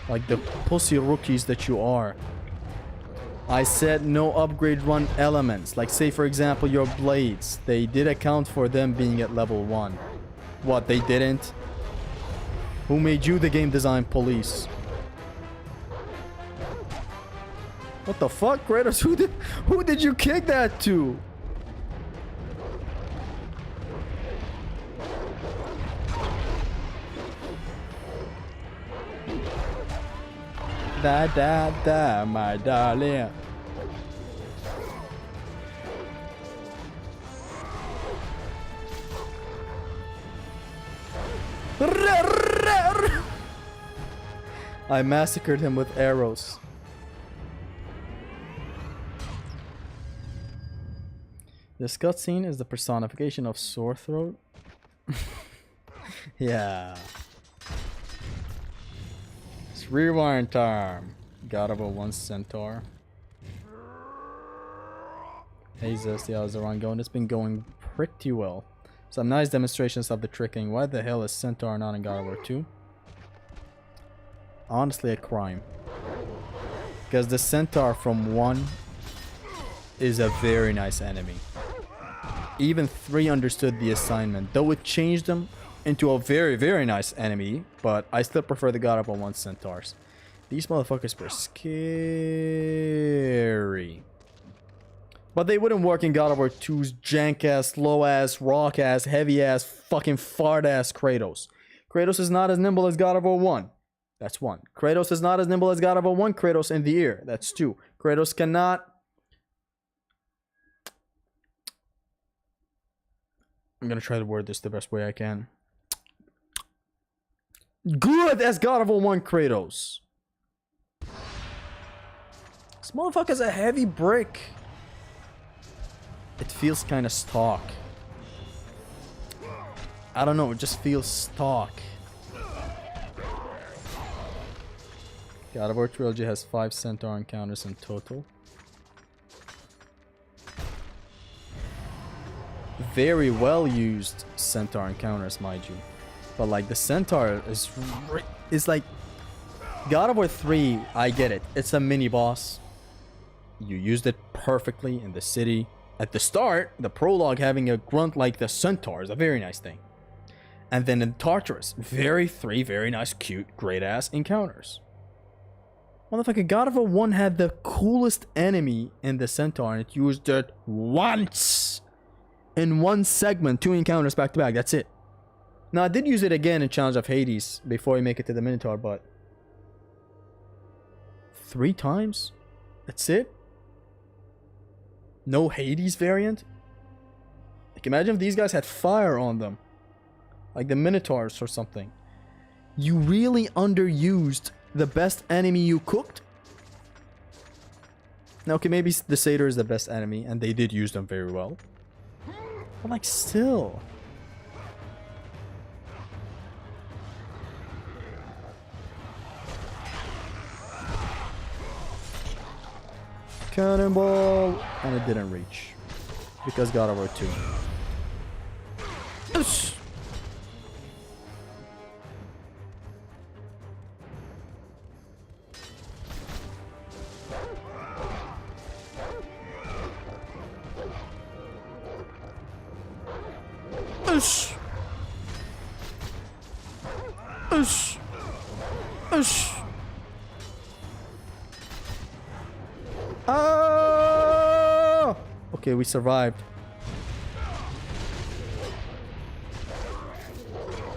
Like the pussy rookies that you are. I said no upgrade run elements. Like say for example your blades. They did account for them being at level 1. What, they didn't? Who made you the game design police? What the fuck, Kratos? Who did you kick that to? Da da da, my darling. I massacred him with arrows. This cutscene is the personification of sore throat. Yeah. It's rewind time. God of War 1 Centaur. Hey Zesty, how's the run going? It's been going pretty well. Some nice demonstrations of the tricking. Why the hell is Centaur not in God of War 2? Honestly, a crime. Because the Centaur from 1 is a very nice enemy. Even 3 understood the assignment, though it changed them into a very, very nice enemy, but I still prefer the God of War 1 Centaurs. These motherfuckers were scary. But they wouldn't work in God of War 2's jank-ass, slow-ass, rock-ass, heavy-ass, fucking fart-ass Kratos. Kratos is not as nimble as God of War 1. That's 1. Kratos is not as nimble as God of War 1 Kratos in the air. That's 2. Kratos cannot... I'm gonna try to word this the best way I can. Good as God of War 1 Kratos. This motherfucker's a heavy brick. It feels kind of stock. I don't know, it just feels stock. God of War Trilogy has 5 Centaur encounters in total. Very well used Centaur encounters, mind you. But like the Centaur is like God of War 3, I get it. It's a mini boss. You used it perfectly in the city. At the start, the prologue having a grunt like the Centaur is a very nice thing. And then in Tartarus, three very nice, cute, great-ass encounters. Motherfucker, God of War 1 had the coolest enemy in the Centaur, and it used it once! In one segment, 2 encounters back to back, that's it. Now, I did use it again in Challenge of Hades before you make it to the Minotaur, but 3 times? That's it? No Hades variant? Like, imagine if these guys had fire on them. Like the Minotaurs or something. You really underused the best enemy you cooked? Now, okay, maybe the Satyr is the best enemy, and they did use them very well. But, like, still... Cannonball, and it didn't reach because God of War 2. Ush. Ush. Ush. Ush. Oh! Okay, we survived.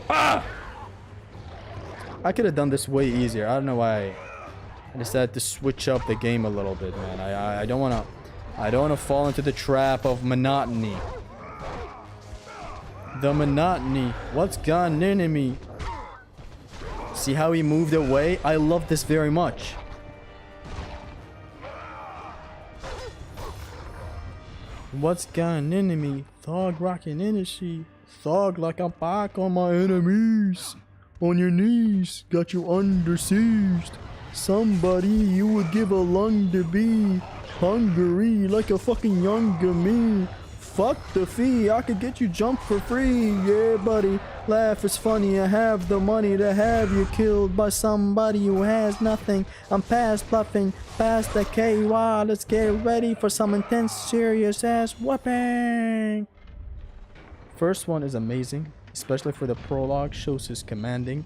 Ah! I could have done this way easier. I don't know why I decided to switch up the game a little bit, man. I don't wanna fall into the trap of monotony. The monotony. What's gone into me? See how he moved away? I love this very much. What's gone into me? Thug rocking energy. Thug like I'm back on my enemies. On your knees. Got you under siege. Somebody you would give a lung to be. Hungry like a fucking younger me. Fuck the fee. I could get you jumped for free. Yeah, buddy. Laugh is funny. I have the money to have you killed by somebody who has nothing. I'm past bluffing. Past the KY. Let's get ready for some intense, serious ass whooping. First one is amazing, especially for the prologue. Shows his commanding.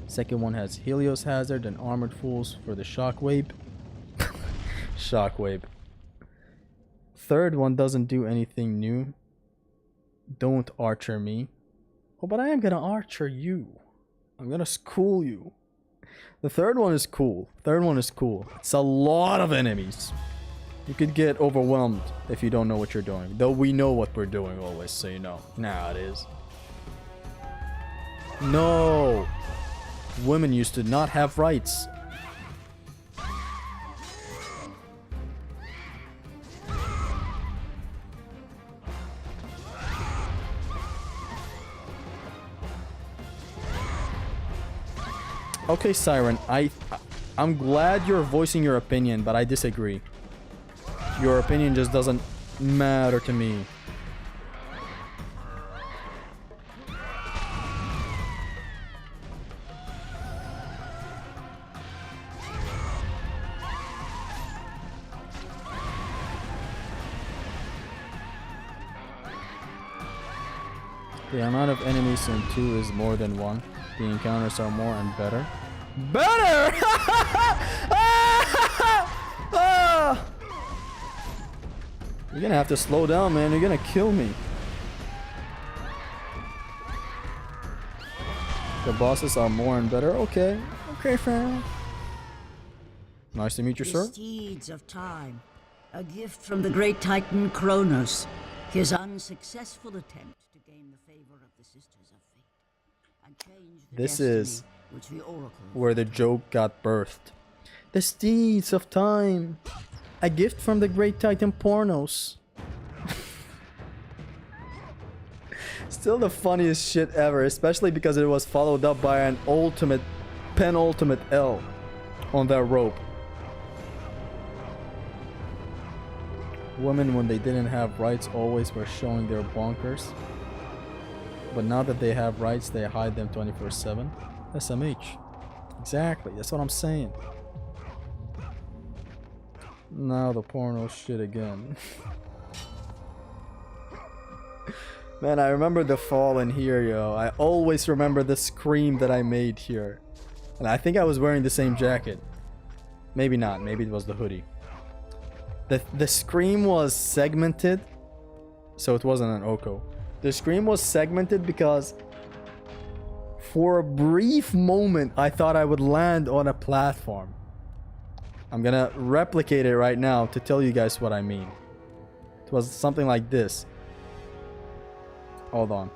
Second one has Helios Hazard and Armored Fools for the Shockwave. Shockwave. Third one doesn't do anything new. Don't archer me. Oh, but I am gonna archer you. I'm gonna school you. The third one is cool. Third one is cool. It's a lot of enemies. You could get overwhelmed if you don't know what you're doing. Though we know what we're doing always, so you know. Nah, it is. No! Women used to not have rights. Okay, Siren, I'm glad you're voicing your opinion, but I disagree. Your opinion just doesn't matter to me. The amount of enemies in 2 is more than 1. The encounters are more and better. Better! Ah! You're gonna have to slow down, man. You're gonna kill me. The bosses are more and better. Okay. Okay, fam. Nice to meet you, sir. The steeds of time. A gift from the great titan Kronos. His unsuccessful attempt to gain the favor of the Sisters of Fate. And change the This destiny is which the Oracle where the joke got birthed. The steeds of time. A gift from the great titan Pornos. Still the funniest shit ever, especially because it was followed up by an penultimate L on that rope. Women, when they didn't have rights, always were showing their bonkers. But now that they have rights, they hide them 24/7. SMH. Exactly, that's what I'm saying. Now the porno shit again. Man, I remember the fall in here, yo. I always remember the scream that I made here. And I think I was wearing the same jacket. Maybe not. Maybe it was the hoodie. The scream was segmented. So it wasn't an Oko. The scream was segmented because for a brief moment I thought I would land on a platform. I'm gonna replicate it right now to tell you guys what I mean. It was something like this. Hold on.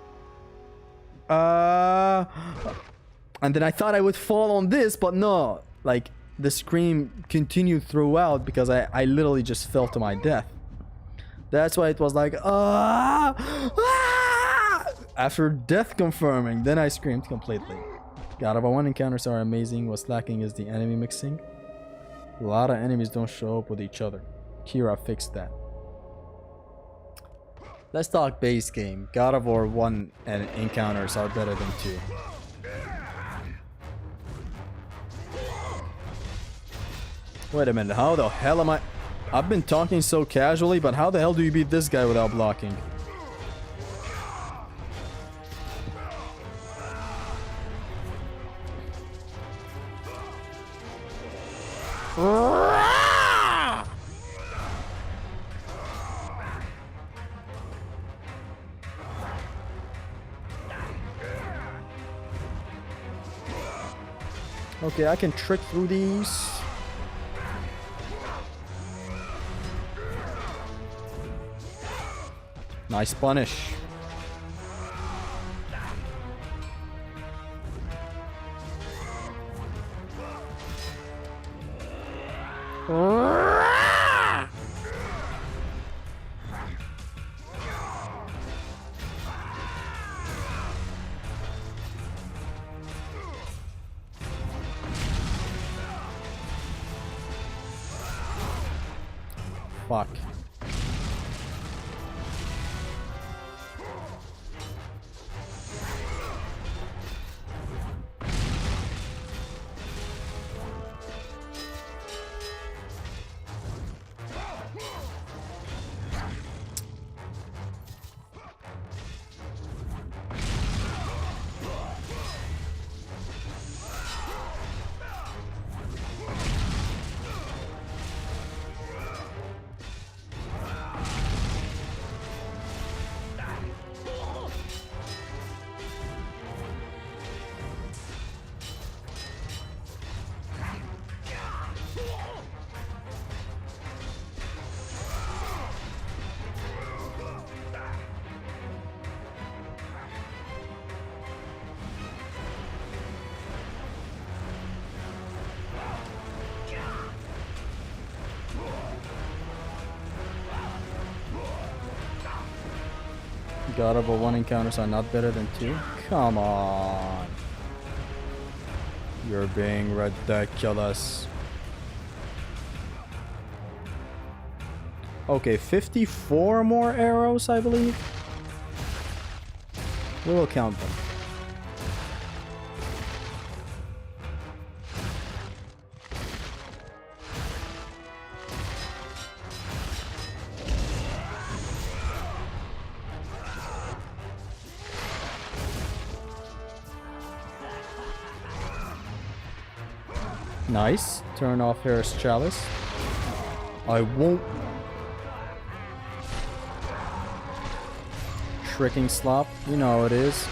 And then I thought I would fall on this, but no. Like, the scream continued throughout because I literally just fell to my death. That's why it was like, after death confirming, then I screamed completely. God of War 1 encounters are amazing. What's lacking is the enemy mixing. A lot of enemies don't show up with each other. Kira fixed that. Let's talk base game. God of War 1 and encounters are better than 2. Wait a minute, how the hell am I... I've been talking so casually, but how the hell do you beat this guy without blocking? Okay, I can trick through these. Nice punish. Fuck. God of War 1 encounters are not better than 2? Come on. You're being ridiculous. Okay, 54 more arrows, I believe. We will count them. Nice. Turn off Harris Chalice. I won't. Shrieking Slop. You know how it is.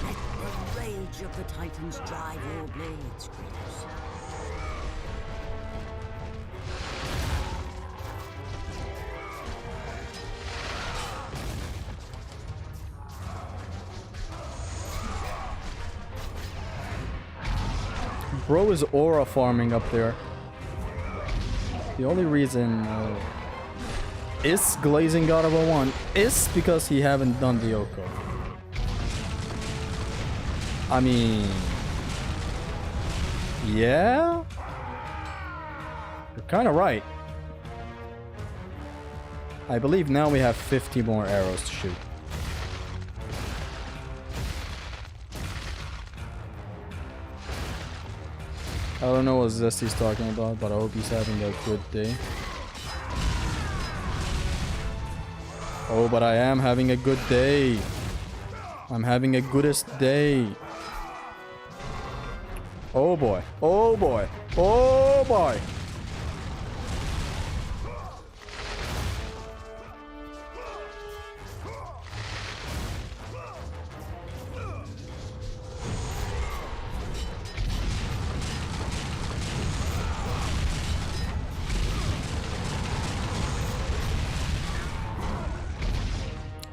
Let the rage of the Titans drive your blades, Kratos. Bro is aura farming up there. The only reason is glazing God of War 1 is because he haven't done the Oko. I mean... yeah? You're kinda right. I believe now we have 50 more arrows to shoot. I don't know what Zesty's talking about, but I hope he's having a good day. Oh, but I am having a good day. I'm having a goodest day. Oh boy. Oh boy. Oh boy.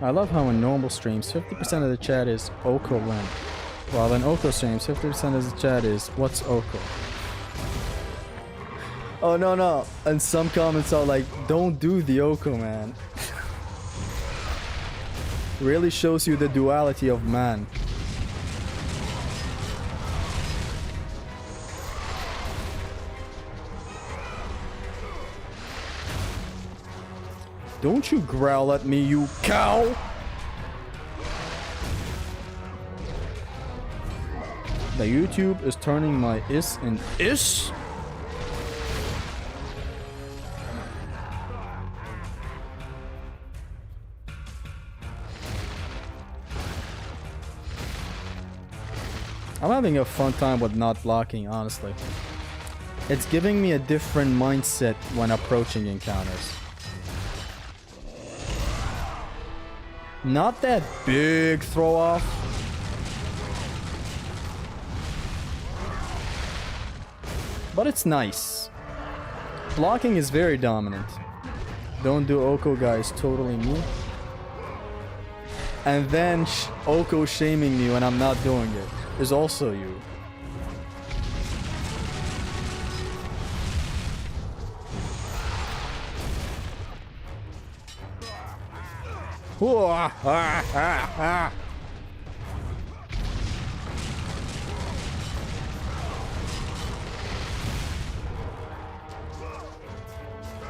I love how in normal streams, 50% of the chat is Oko win. While in Oko streams, 50% of the chat is what's Oko? Oh no no. And some comments are like, don't do the Oko, man. Really shows you the duality of man. Don't you growl at me, you cow! The YouTube is turning my is and ish. I'm having a fun time with not blocking, honestly. It's giving me a different mindset when approaching encounters. Not that big throw off. But it's nice. Blocking is very dominant. Don't do Oko, guys, totally me. And then Oko shaming me when I'm not doing it is also you.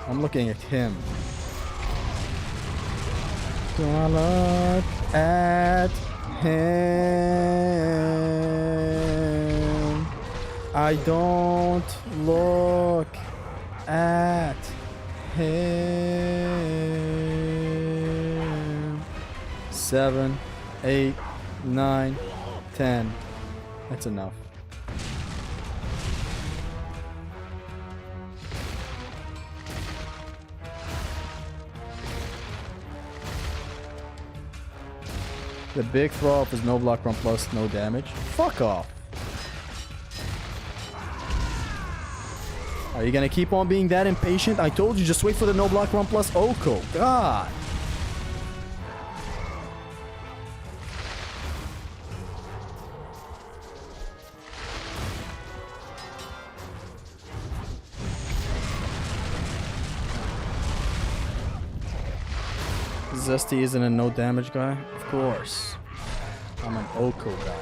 I'm looking at him. Do I look at him? I don't look at him. 7, 8, 9, 10. That's enough. The big throw off is no block run plus, no damage. Fuck off. Are you gonna keep on being that impatient? I told you, just wait for the no block run plus Oko. God. Zesty isn't a no damage guy? Of course. I'm an Oko guy.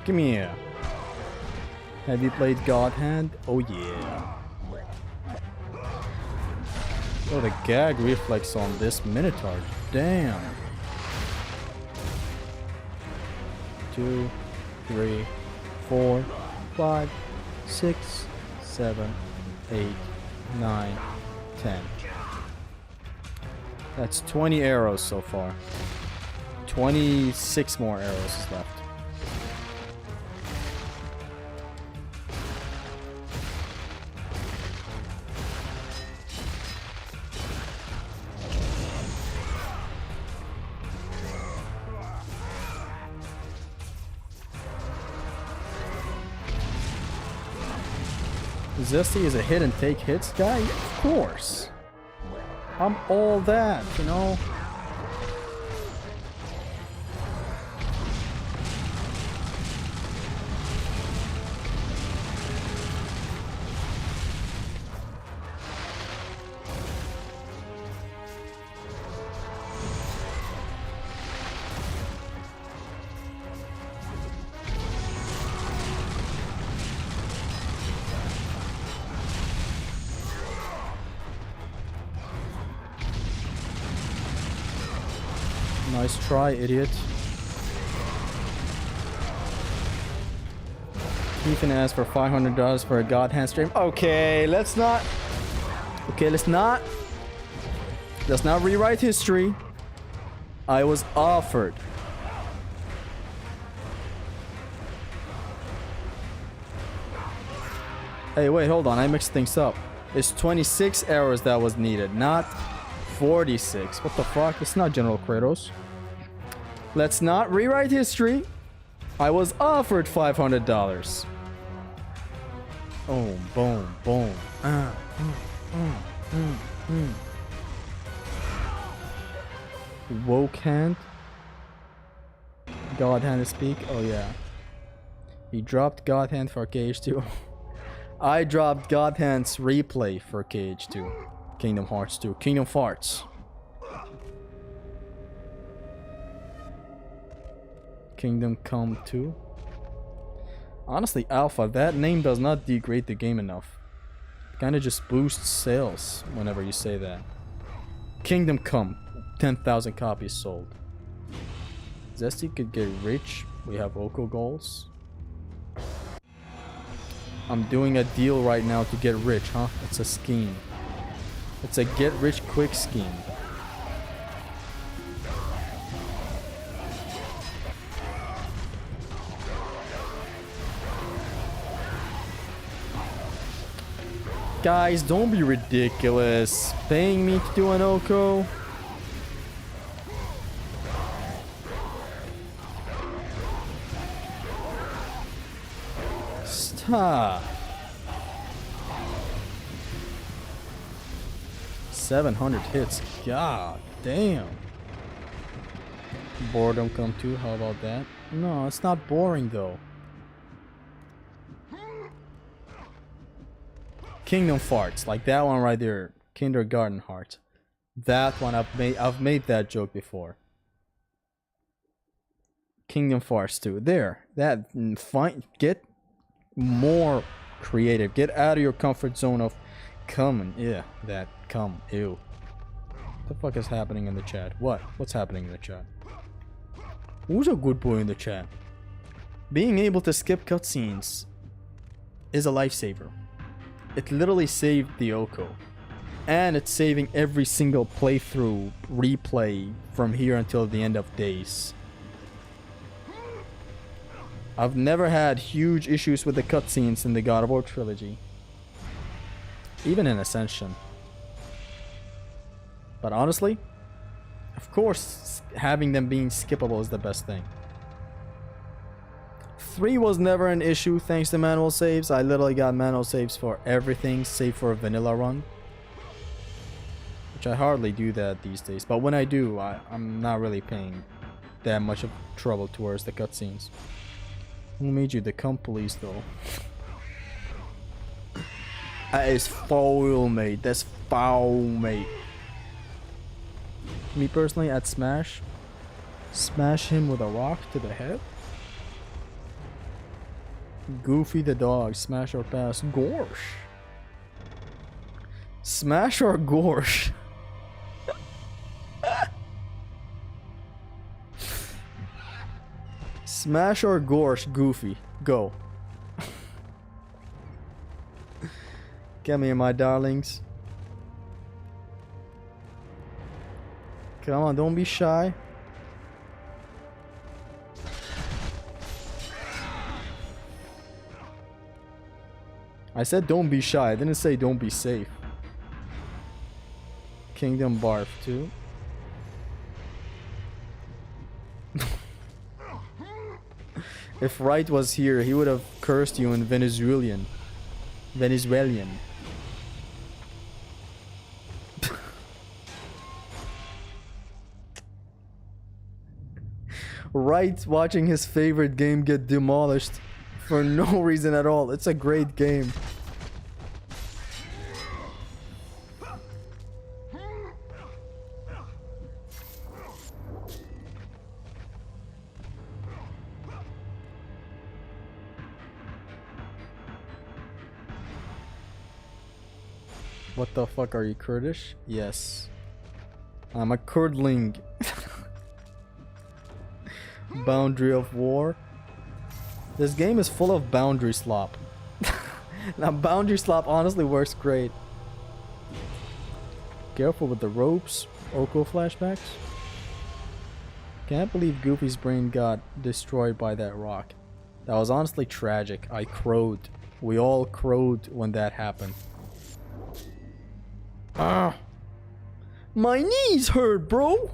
Come here. Have you played God Hand? Oh yeah. Oh, the gag reflex on this Minotaur. Damn. 2, 3, 4, 5, 6, 7, 8, 9, 10. That's 20 arrows so far. 26 more arrows is left. Zesty is a hit and take hits guy? Of course. I'm all that, you know? Nice try, idiot. Ethan asked for $500 for a God Hand stream. Okay, let's not. Okay, let's not rewrite history. I was offered. Hey, wait, hold on. I mixed things up. It's 26 arrows that was needed, not 46. What the fuck? It's not General Kratos. Let's not rewrite history. I was offered $500. Boom, boom, boom. Woke hand. God hand to speak. Oh yeah. He dropped God hand for KH2. I dropped God hand's replay for KH2. Kingdom Hearts 2. Kingdom Farts. Kingdom Come 2. Honestly, Alpha, that name does not degrade the game enough. Kinda just boosts sales whenever you say that. Kingdom Come. 10,000 copies sold. Zesty could get rich. We have Oko goals. I'm doing a deal right now to get rich, huh? It's a scheme. It's a get rich quick scheme. Guys, don't be ridiculous. Paying me to do an Oko? Stop. 700 hits. God damn. Boredom come too. How about that? No, it's not boring though. Kingdom Farts, like that one right there. Kindergarten Heart. That one I've made that joke before. Kingdom Farts 2. There. That fine. Get more creative. Get out of your comfort zone of come. Yeah, that come. Ew. What the fuck is happening in the chat? What's happening in the chat? Who's a good boy in the chat? Being able to skip cutscenes is a lifesaver. It literally saved the Oko. And it's saving every single playthrough, replay from here until the end of days. I've never had huge issues with the cutscenes in the God of War trilogy. Even in Ascension. But honestly, of course, having them being skippable is the best thing. 3 was never an issue thanks to manual saves. I literally got manual saves for everything save for a vanilla run. Which I hardly do that these days. But when I do, I'm not really paying that much of trouble towards the cutscenes. Who made you the cum police though? That is foul, mate. That's foul, mate. Me personally, at Smash, smash him with a rock to the head. Goofy the dog, smash or pass. Gorsh. Smash or Gorsh? Smash or Gorsh, Goofy. Go. Come here, my darlings. Come on, don't be shy. I said don't be shy, I didn't say don't be safe. Kingdom Barf too. If Wright was here, he would have cursed you in Venezuelan. Wright watching his favorite game get demolished for no reason at all. It's a great game. What the fuck, are you Kurdish? Yes. I'm a Kurdling. Boundary of war. This game is full of boundary slop. Now boundary slop honestly works great. Careful with the ropes. Oko flashbacks. Can't believe Goofy's brain got destroyed by that rock. That was honestly tragic. I crowed. We all crowed when that happened. Ah! My knees hurt, bro!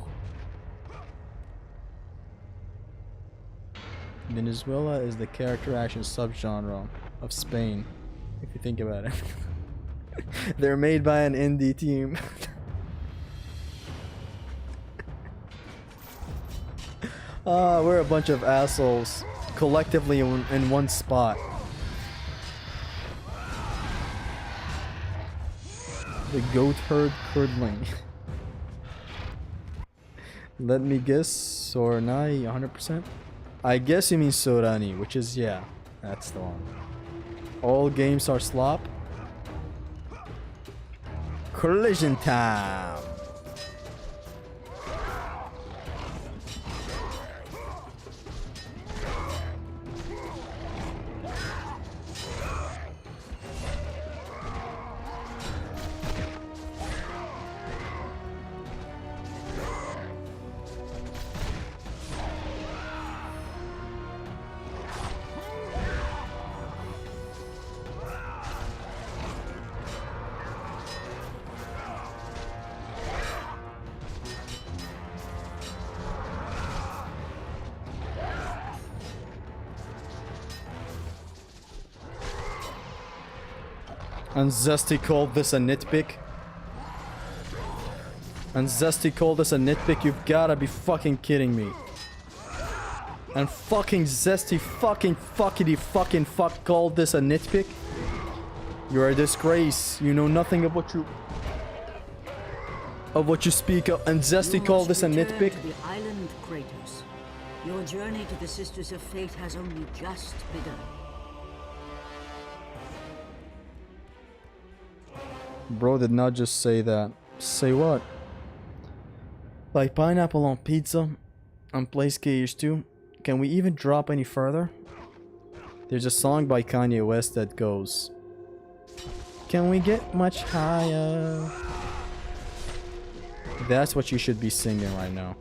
Venezuela is the character action subgenre of Spain, if you think about it. They're made by an indie team. We're a bunch of assholes collectively in one spot. The goat herd curdling. Let me guess, Sornai 100%? I guess you mean Sorani, which is, yeah, that's the one. All games are slop. Collision time! And Zesty called this a nitpick? And Zesty called this a nitpick? You've gotta be fucking kidding me. And fucking Zesty fucking fuck called this a nitpick? You're a disgrace. You know nothing of what you speak of. And Zesty called this a nitpick? To the island, Kratos. Your journey to the Sisters of Fate has only just begun. Bro did not just say that. Say what? Like pineapple on pizza and PlayStation 2? Can we even drop any further? There's a song by Kanye West that goes, can we get much higher? That's what you should be singing right now.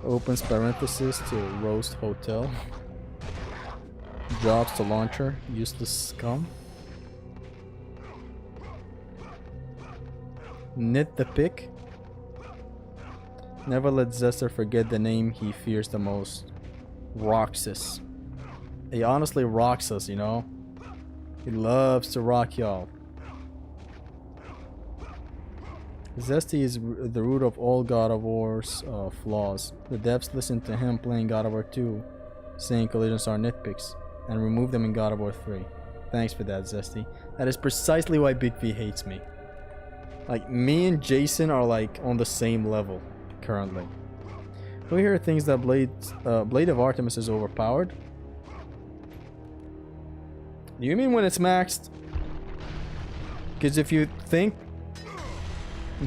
Opens parenthesis to roast hotel. Drops the launcher, useless scum. Knit the pick. Never let Zester forget the name he fears the most. Roxas. He honestly rocks us, you know? He loves to rock y'all. Zesty is the root of all God of War's flaws. The devs listen to him playing God of War 2, saying collisions are nitpicks, and remove them in God of War 3. Thanks for that, Zesty. That is precisely why Big V hates me. Like, me and Jason are like on the same level currently. We hear things that Blade of Artemis is overpowered. Do you mean when it's maxed? Because if you think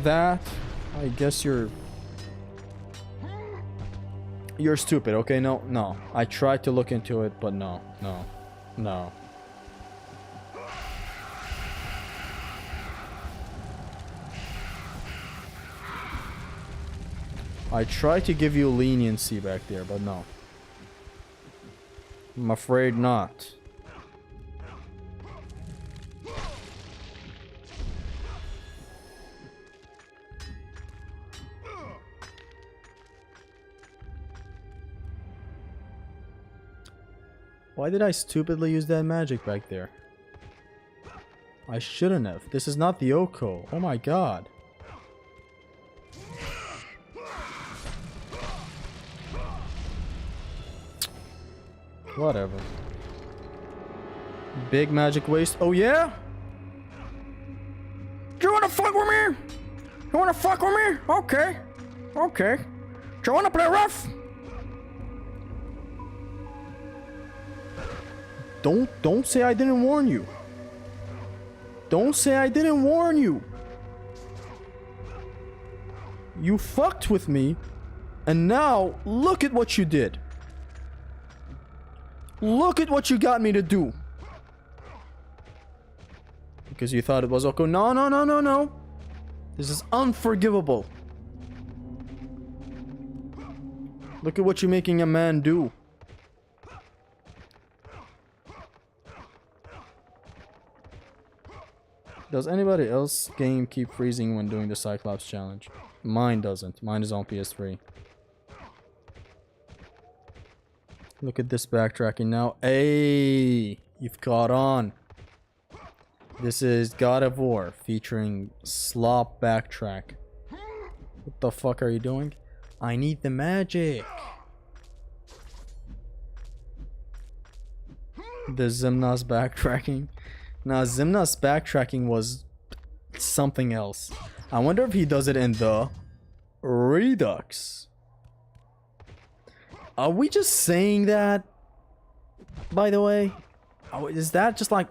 that, I guess you're stupid. Okay, no. I tried to look into it, but no. I tried to give you leniency back there, but no. I'm afraid not. Why did I stupidly use that magic back there? I shouldn't have. This is not the Oko. Oh my god. Whatever. Big magic waste. Oh yeah? You wanna fuck with me? You wanna fuck with me? Okay. Okay. Do you wanna play rough? Don't say I didn't warn you. Don't say I didn't warn you. You fucked with me. And now, look at what you did. Look at what you got me to do. Because you thought it was okay. No, no, no, no, no. This is unforgivable. Look at what you're making a man do. Does anybody else game keep freezing when doing the Cyclops challenge? Mine doesn't. Mine is on PS3. Look at this backtracking now. Hey, you've caught on. This is God of War featuring slop backtrack. What the fuck are you doing? I need the magic. The Zimnas backtracking. Now, Zimnas backtracking was something else. I wonder if he does it in the Redux. Are we just saying that? By the way, is that just like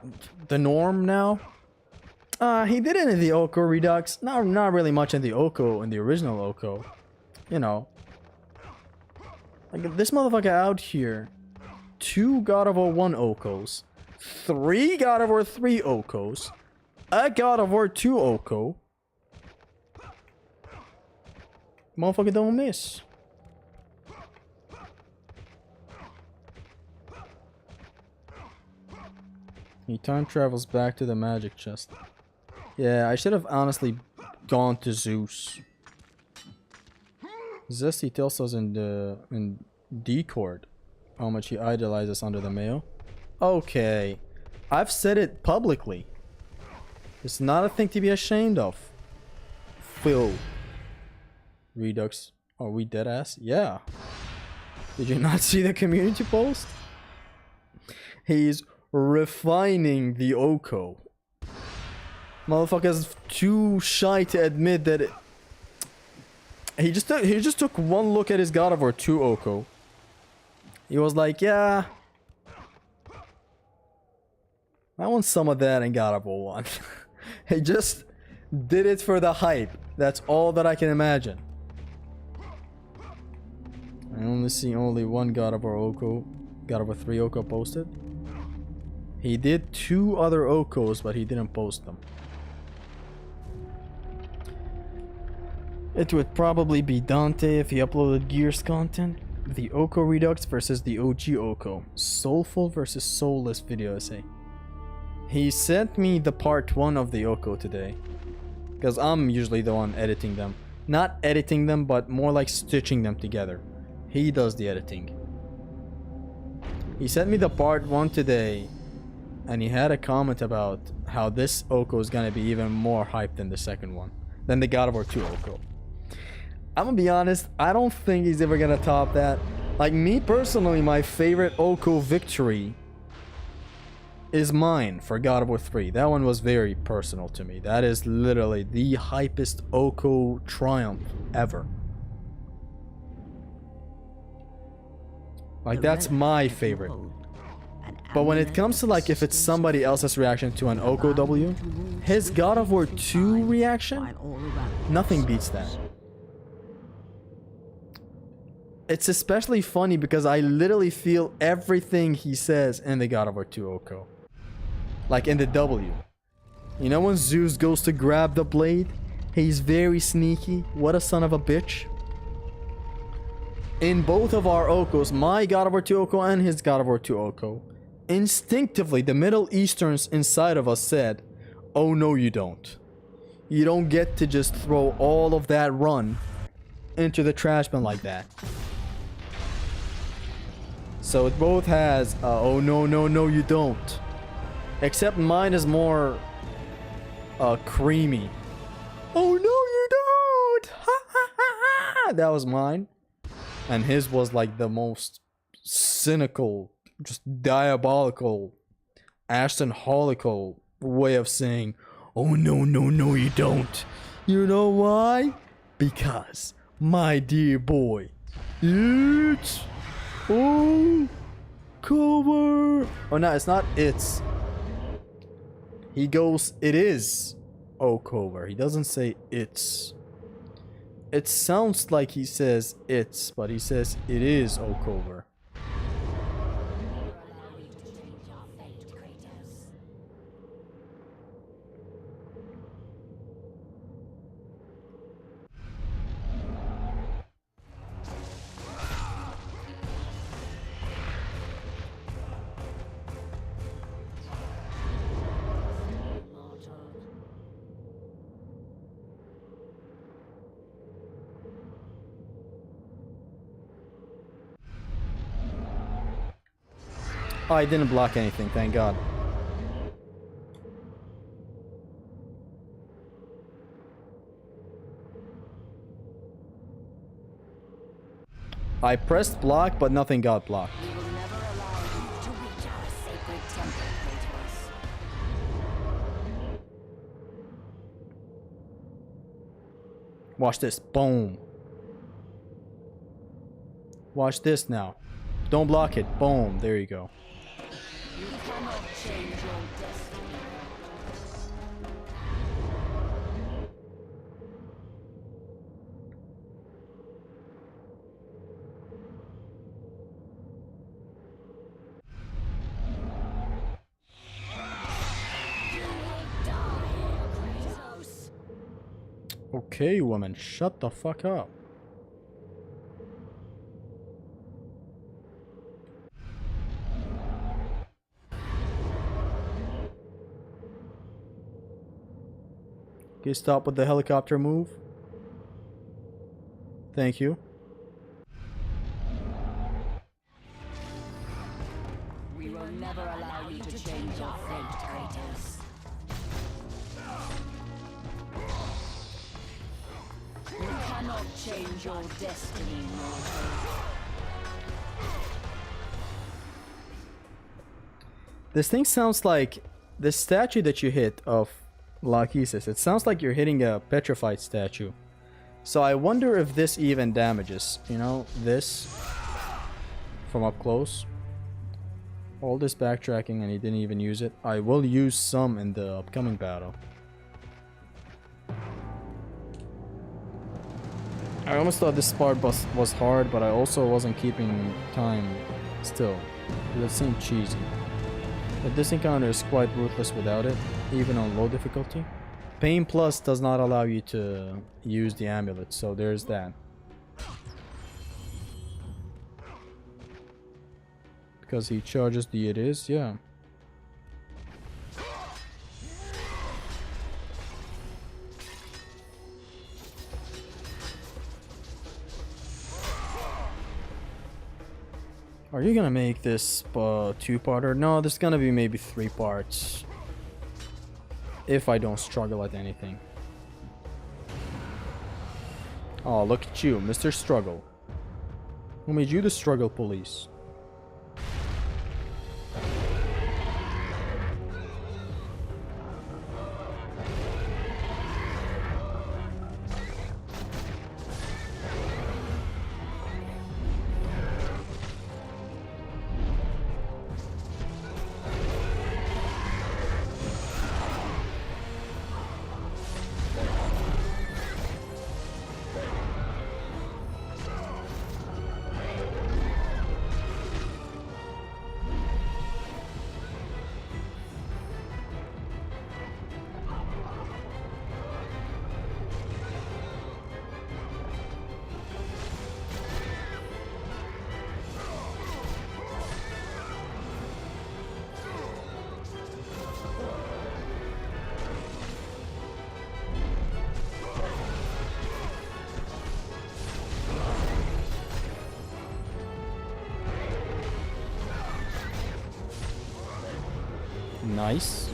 the norm now? He did it in the Oko Redux. Not really much in the Oko, in the original Oko. You know. Like this motherfucker out here. 2 God of War 1 Okos. 3 God of War 3 Okos. A God of War 2 Oko. Motherfucker don't miss. He time travels back to the magic chest. Yeah, I should have honestly gone to Zeus. Zesty tells us in Discord how much he idolizes under the mail. Okay, I've said it publicly. It's not a thing to be ashamed of. Phil. Redux. Are we dead ass? Yeah. Did you not see the community post? He's refining the Oko. Motherfucker's too shy to admit that it... He just took one look at his God of War 2 Oko. He was like, yeah, I want some of that in God of War 1. He just did it for the hype. That's all that I can imagine. I only see one God of War Oko, God of War 3 Oko posted. He did 2 other Okos, but he didn't post them. It would probably be Dante if he uploaded Gears content. The Oko Redux versus the OG Oko. Soulful versus soulless video essay. He sent me the part 1 of the Oko today. Because I'm usually the one editing them. Not editing them, but more like stitching them together. He does the editing. He sent me the part 1 today. And he had a comment about how this Oko is gonna be even more hyped than the second one. Than the God of War 2 Oko. I'm gonna be honest, I don't think he's ever gonna top that. Like me personally, my favorite Oko victory is mine for God of War 3. That one was very personal to me. That is literally the hypest Oko triumph ever. Like that's my favorite. But when it comes to like if it's somebody else's reaction to an Oko W, his God of War 2 reaction, nothing beats that. It's especially funny because I literally feel everything he says in the God of War 2 Oko. Like in the W. You know when Zeus goes to grab the blade? He's very sneaky. What a son of a bitch. In both of our Okos, my God of War 2 Oko and his God of War 2 Oko, instinctively the Middle Easterns inside of us said, oh no you don't. You don't get to just throw all of that run into the trash bin like that. So it both has, oh no, no, no, you don't. Except mine is more creamy. Oh no, you don't! Ha ha ha ha! That was mine. And his was like the most cynical, just diabolical, Ashton Holical way of saying, oh no, no, no, you don't. You know why? Because, my dear boy, it's... Oh, cover. Oh no, it's not it's. He goes, it is. Oh, cover. He doesn't say it's. It sounds like he says it's, but he says it is Okover. Oh, I didn't block anything, thank God. I pressed block, but nothing got blocked. We will never allow you to reach our sacred temple, Kratos. Watch this. Boom. Watch this now. Don't block it. Boom. There you go. You cannot change your destiny. You will die, Kratos. Okay, woman. Shut the fuck up. Okay, stop with the helicopter move. Thank you. We will never allow you to change your fate, Kratos. You cannot change your destiny, mortal. This thing sounds like the statue that you hit of Lachesis. It sounds like you're hitting a petrified statue. So I wonder if this even damages. You know, this from up close. All this backtracking and he didn't even use it. I will use some in the upcoming battle. I almost thought this part was hard, but I also wasn't keeping time still. It seemed cheesy. But this encounter is quite ruthless without it, even on low difficulty. Pain Plus does not allow you to use the amulet, so there's that. Because he charges the it is, yeah. Are you gonna make this two-parter? No, there's gonna be maybe 3 parts. If I don't struggle at anything. Oh, look at you, Mr. Struggle. Who made you the struggle police? Nice.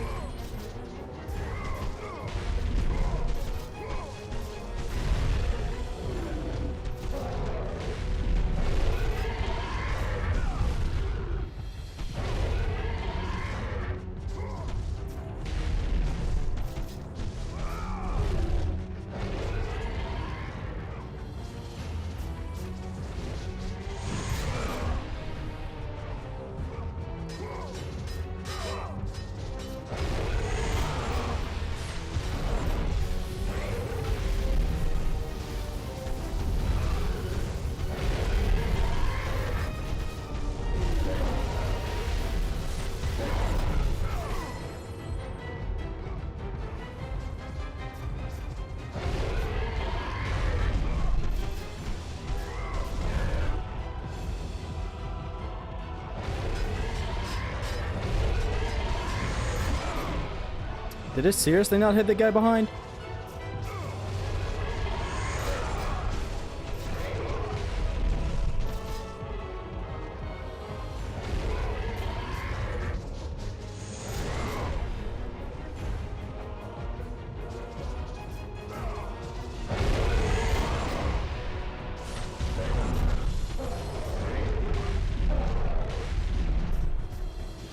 Did it seriously not hit the guy behind?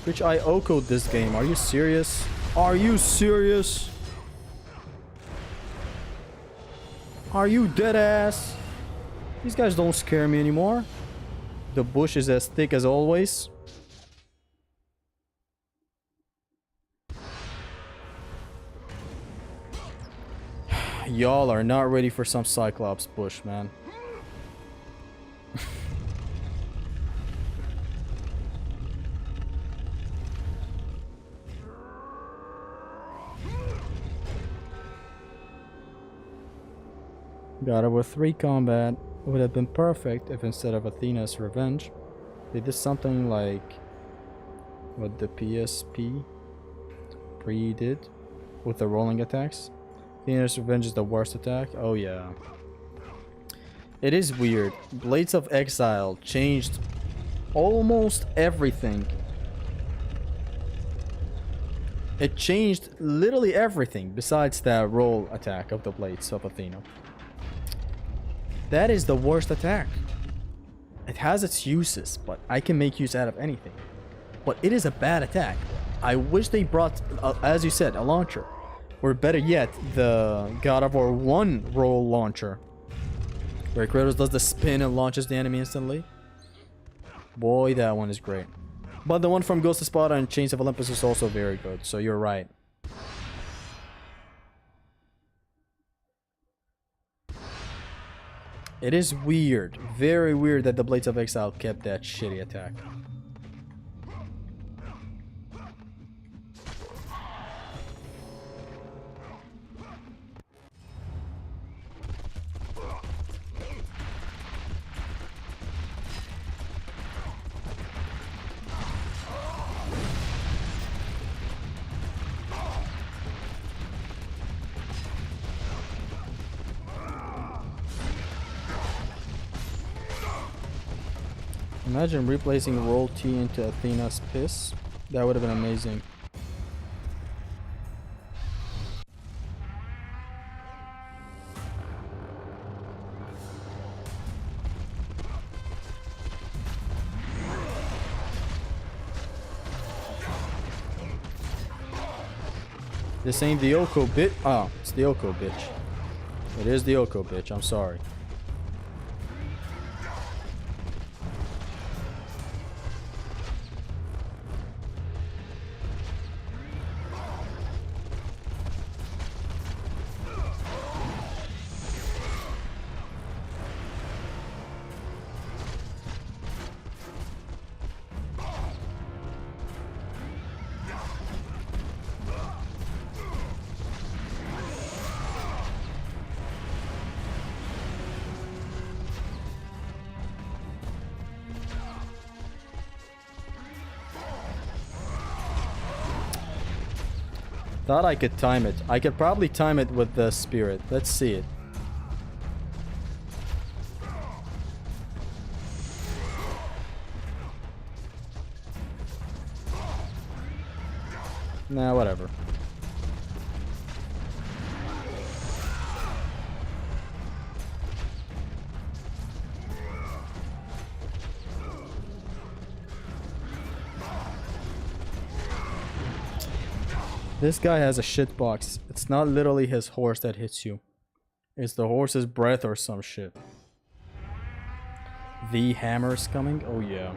Which I OKO'd this game. Are you serious? Are you serious? Are you dead ass? These guys don't scare me anymore. The bush is as thick as always. Y'all are not ready for some Cyclops bush, man. God of War 3 combat would have been perfect if instead of Athena's Revenge, they did something like what the PSP pre did with the rolling attacks. Athena's Revenge is the worst attack. Oh yeah. It is weird. Blades of Exile changed almost everything. It changed literally everything besides that roll attack of the Blades of Athena. That is the worst attack. It has its uses, but I can make use out of anything. But it is a bad attack. I wish they brought, as you said, a launcher. Or better yet, the God of War 1 roll launcher. Where Kratos does the spin and launches the enemy instantly. Boy, that one is great. But the one from Ghost of Sparta and Chains of Olympus is also very good, so you're right. It is weird, very weird that the Blades of Exile kept that shitty attack. Imagine replacing Roll T into Athena's Piss. That would have been amazing. This ain't the Oko bit. Oh, it's the Oko bitch. It is the Oko bitch. I'm sorry. Thought I could time it. I could probably time it with the spirit. Let's see it. Nah, whatever. This guy has a shit box. It's not literally his horse that hits you. It's the horse's breath or some shit. The hammer's coming? Oh yeah.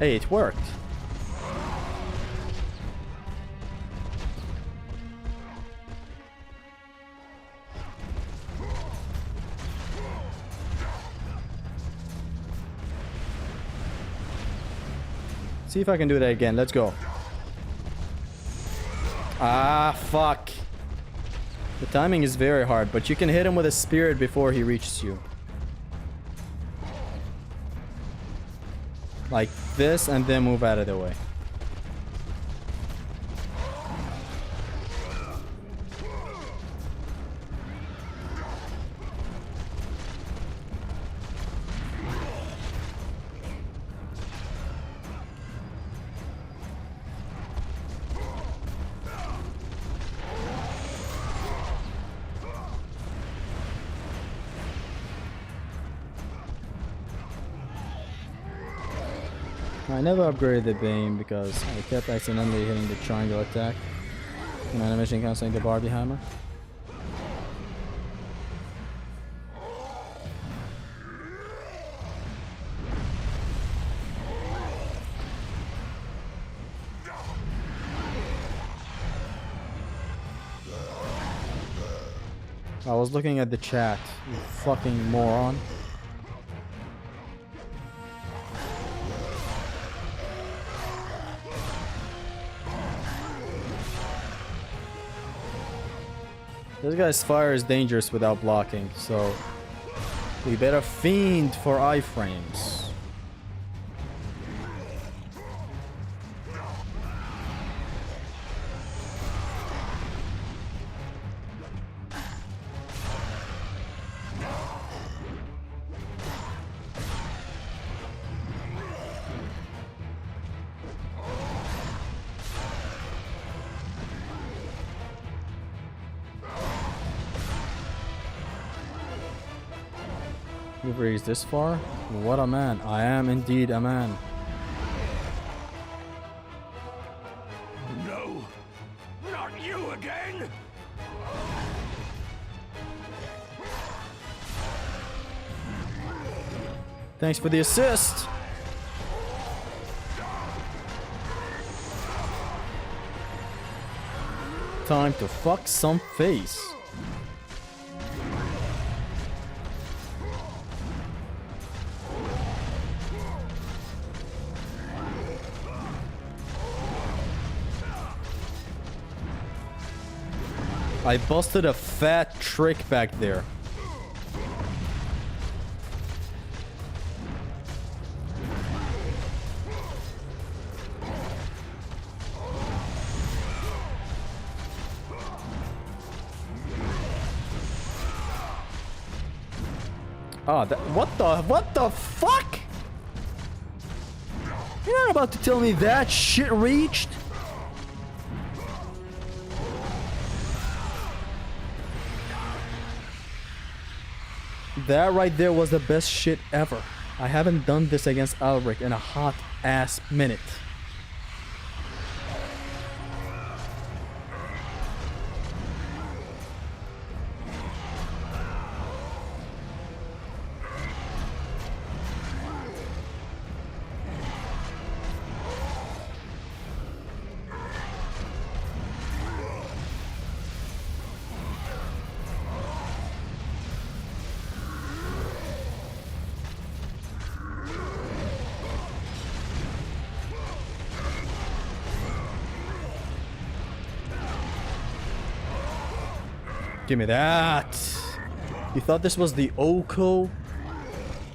Hey, it worked. See if I can do that again. Let's go. Ah, fuck. The timing is very hard, but you can hit him with a spirit before he reaches you. Like this, and then move out of the way. I never upgraded the beam because I kept accidentally hitting the triangle attack in animation canceling the Barbie hammer. I was looking at the chat, you fucking moron. This guy's fire is dangerous without blocking, so we better fiend for iframes. You've raised this far? What a man. I am indeed a man. No, not you again! Thanks for the assist. Time to fuck some face. I busted a fat trick back there. Ah, what the fuck? You're not about to tell me that shit reached? That right there was the best shit ever. I haven't done this against Alric in a hot ass minute. Give me that. You thought this was the Oko?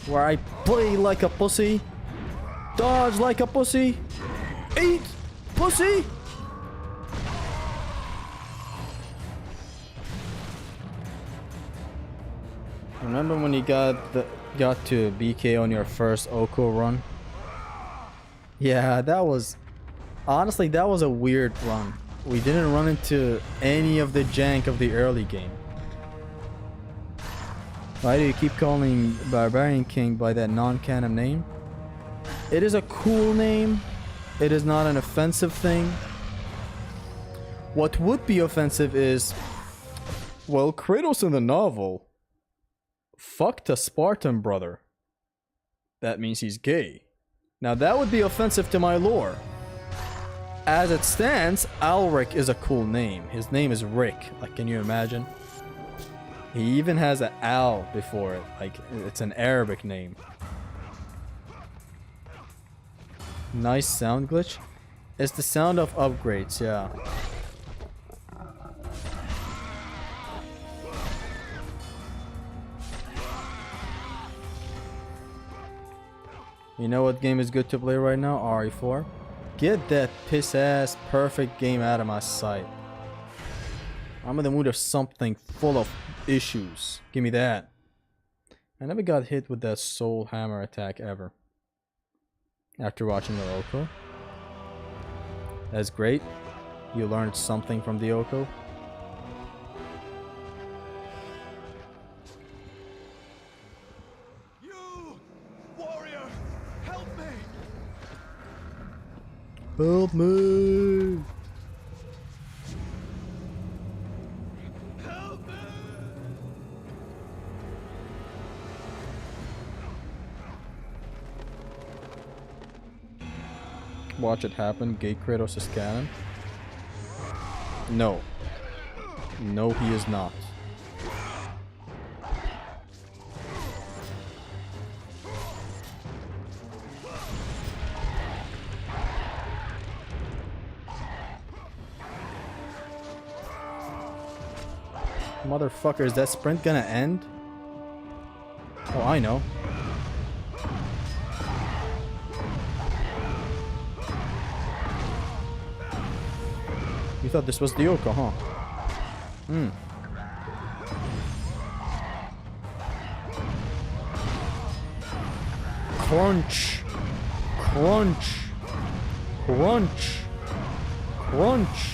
Where I play like a pussy? Dodge like a pussy? Eat pussy? Remember when you got to BK on your first Oko run? Yeah, that was... Honestly, that was a weird run. We didn't run into any of the jank of the early game. Why do you keep calling Barbarian King by that non-canon name? It is a cool name. It is not an offensive thing. What would be offensive is... Well, Kratos in the novel fucked a Spartan brother. That means he's gay. Now that would be offensive to my lore. As it stands, Alric is a cool name. His name is Rick. Like, can you imagine? He even has an Al before it. Like, it's an Arabic name. Nice sound glitch. It's the sound of upgrades, yeah. You know what game is good to play right now? RE4. Get that piss ass perfect game out of my sight. I'm in the mood of something full of issues. Give me that. I never got hit with that soul hammer attack ever. After watching the Oko. That's great. You learned something from the Oko. You, warrior, help me! Help me! Help me! Watch it happen. Gay Kratos is canon. No. No, he is not. Motherfucker, is that sprint gonna end? Oh, I know. You thought this was the Oko, huh? Hmm. Crunch. Crunch. Crunch. Crunch.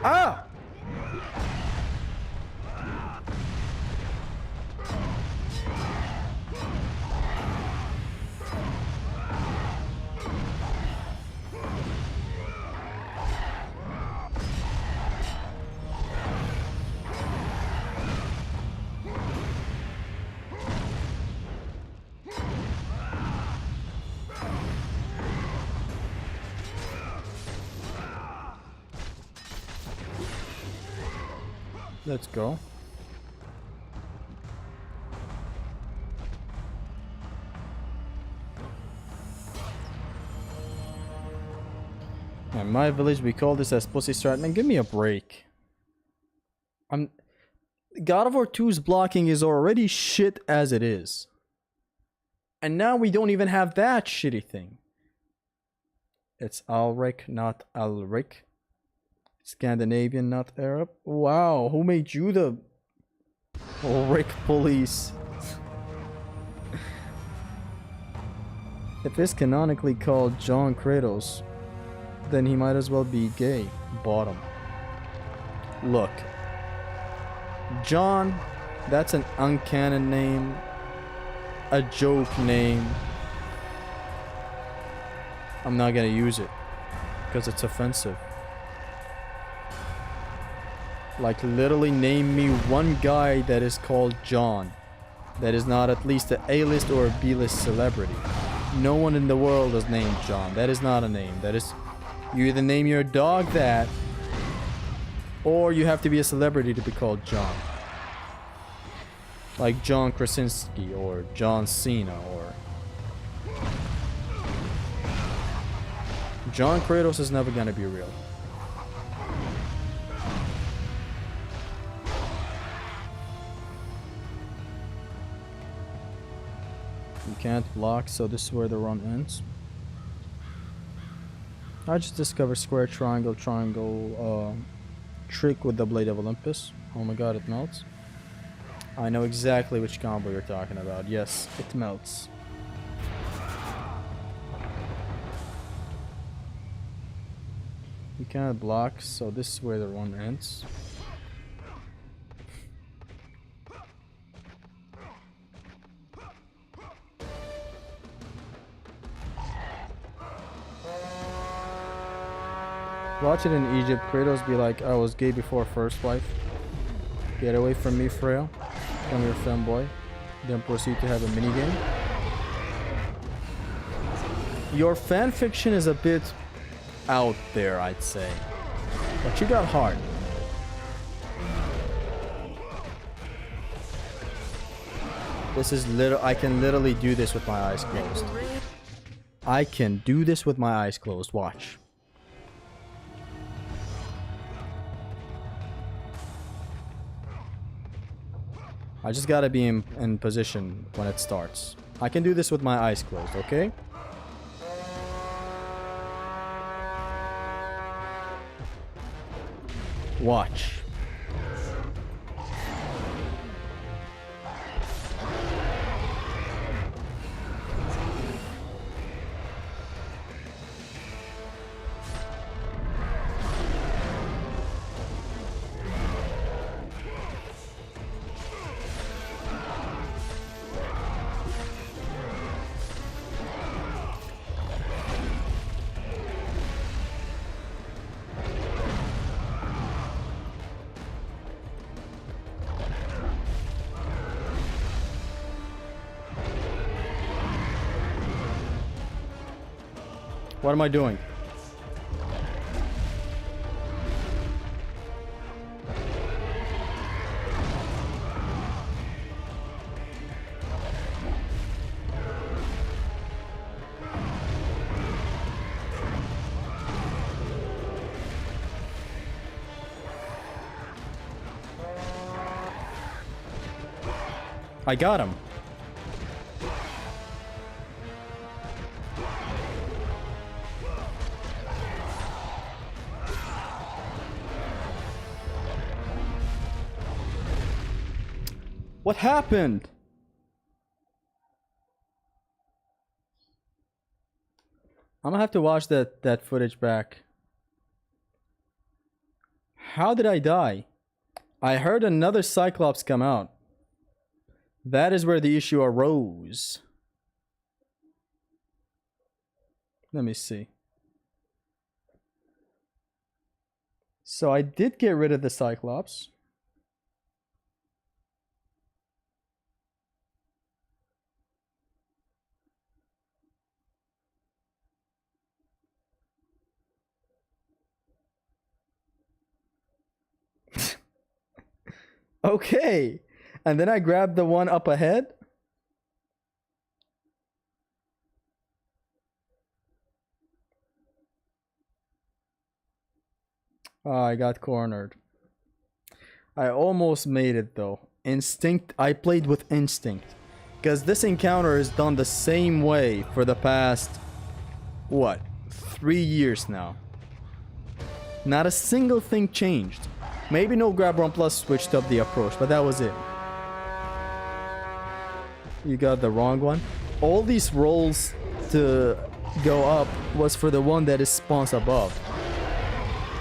Ah! Let's go. In my village, we call this as pussy strat. Man, give me a break. God of War 2's blocking is already shit as it is. And now we don't even have that shitty thing. It's Alric, not Alric. Scandinavian, not Arab. Wow, who made you the Rick police? If it's canonically called John Kratos, then he might as well be gay. Bottom. Look. John, that's an uncanon name. A joke name. I'm not gonna use it. Because it's offensive. Like, literally name me one guy that is called John. That is not at least an A-list or a B-list celebrity. No one in the world is named John. That is not a name. That is... You either name your dog that, or you have to be a celebrity to be called John. Like John Krasinski, or John Cena, or... John Kratos is never gonna be real. You can't block, so this is where the run ends. I just discovered square, triangle, triangle, trick with the Blade of Olympus. Oh my god, it melts. I know exactly which combo you're talking about. Yes, it melts. You cannot block, so this is where the run ends. Watch it in Egypt. Kratos be like, I was gay before first wife. Get away from me, Freya. Come here, femboy. Then proceed to have a minigame. Your fanfiction is a bit out there, I'd say. But you got heart. This is I can literally do this with my eyes closed. I can do this with my eyes closed. Watch. I just gotta be in position when it starts. I can do this with my eyes closed, okay? Watch. What am I doing? I got him. What happened? I'm gonna have to watch that footage back. How did I die? I heard another Cyclops come out. That is where the issue arose. Let me see. So I did get rid of the Cyclops. Okay. And then I grabbed the one up ahead. Oh, I got cornered. I almost made it though. Instinct. I played with instinct. Because this encounter is done the same way for the past, what, 3 years now. Not a single thing changed. Maybe no grab run plus switched up the approach, but that was it. You got the wrong one. All these rolls to go up was for the one that is spawns above.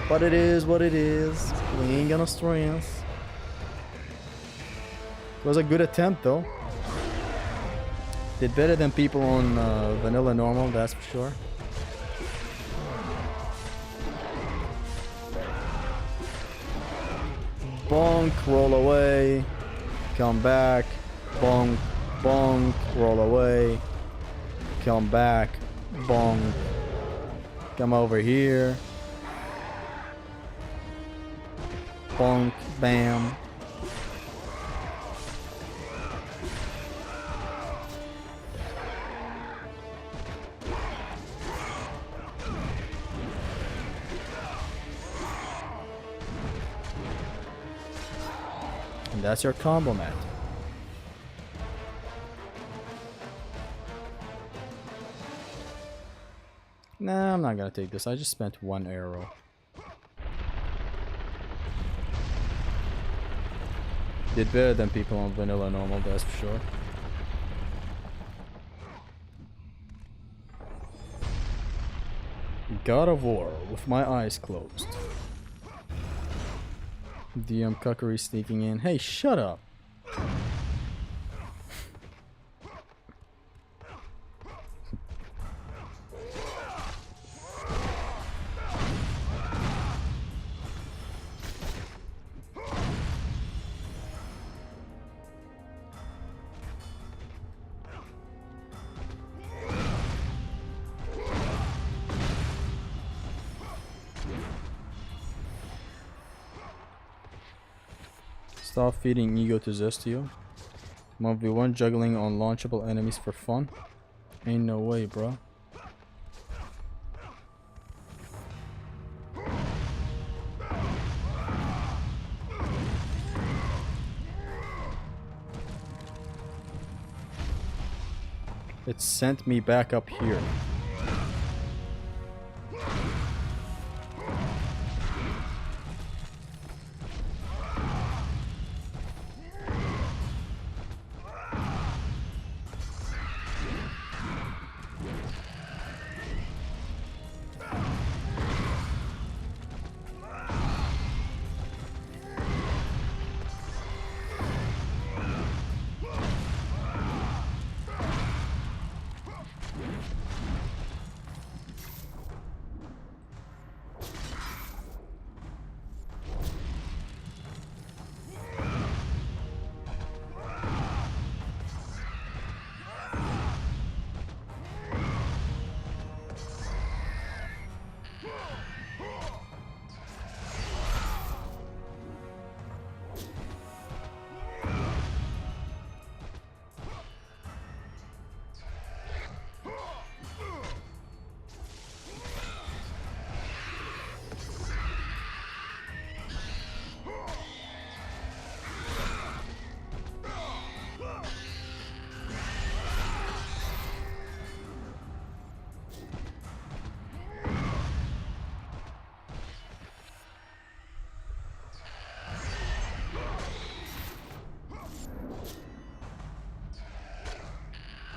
But it is what it is. We ain't gonna stress. It was a good attempt though. Did better than people on vanilla normal, that's for sure. Bonk, roll away, come back, bonk, bonk, roll away, come back, bonk, come over here, bonk, bam. And that's your combo mat. Nah, I'm not gonna take this. I just spent 1 arrow. Did better than people on vanilla normal, that's for sure. God of War with my eyes closed. DM cuckery sneaking in. Hey, shut up. Stop feeding ego to Zestio. 1v1 juggling on launchable enemies for fun. Ain't no way, bro. It sent me back up here.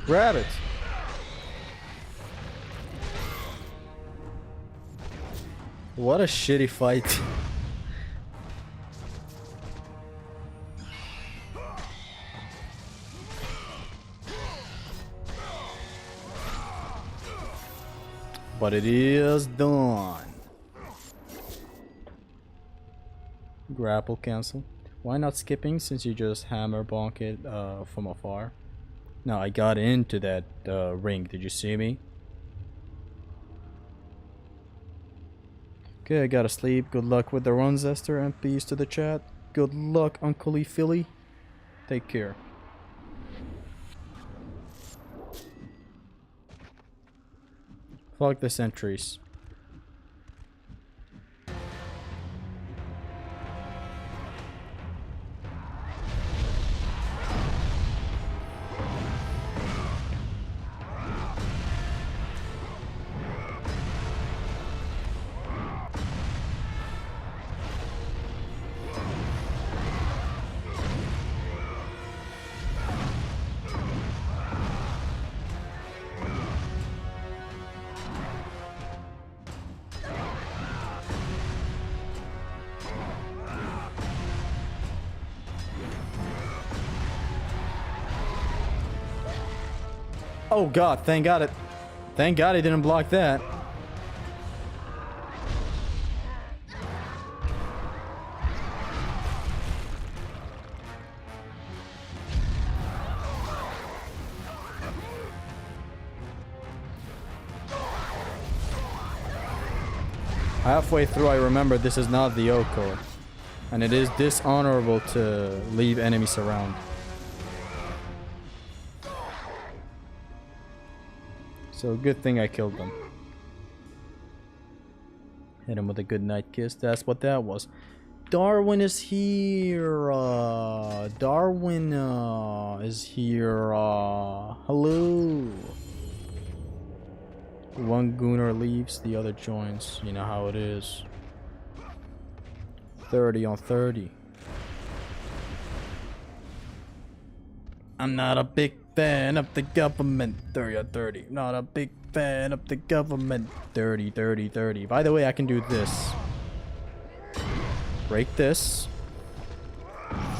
Grab it. What a shitty fight. But it is done. Grapple cancel. Why not skipping since you just hammer bonk it from afar? No, I got into that ring. Did you see me? Okay, I gotta sleep. Good luck with the run, Zester, and peace to the chat. Good luck, Uncle Philly. Take care. Fuck the sentries. Oh god, thank god it. Thank god he didn't block that. Halfway through I remember this is not the Oko. And it is dishonorable to leave enemies around. So good thing I killed them. Hit him with a good night kiss. That's what that was. Darwin is here. Darwin is here. Hello. One gooner leaves, the other joins. You know how it is. 30 on 30. I'm not a big fan of the government. 30 on 30. Not a big fan of the government. 30, 30, 30. By the way, I can do this. Break this.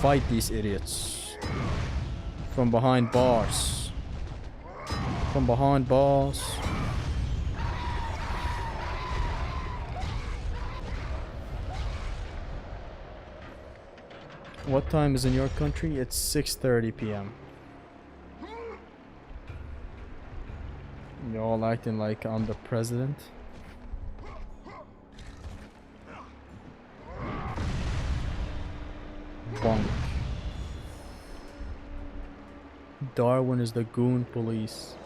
Fight these idiots. From behind bars. From behind bars. What time is in your country? It's 6:30 p.m. You're all acting like I'm the president. Bonk. Darwin is the goon police.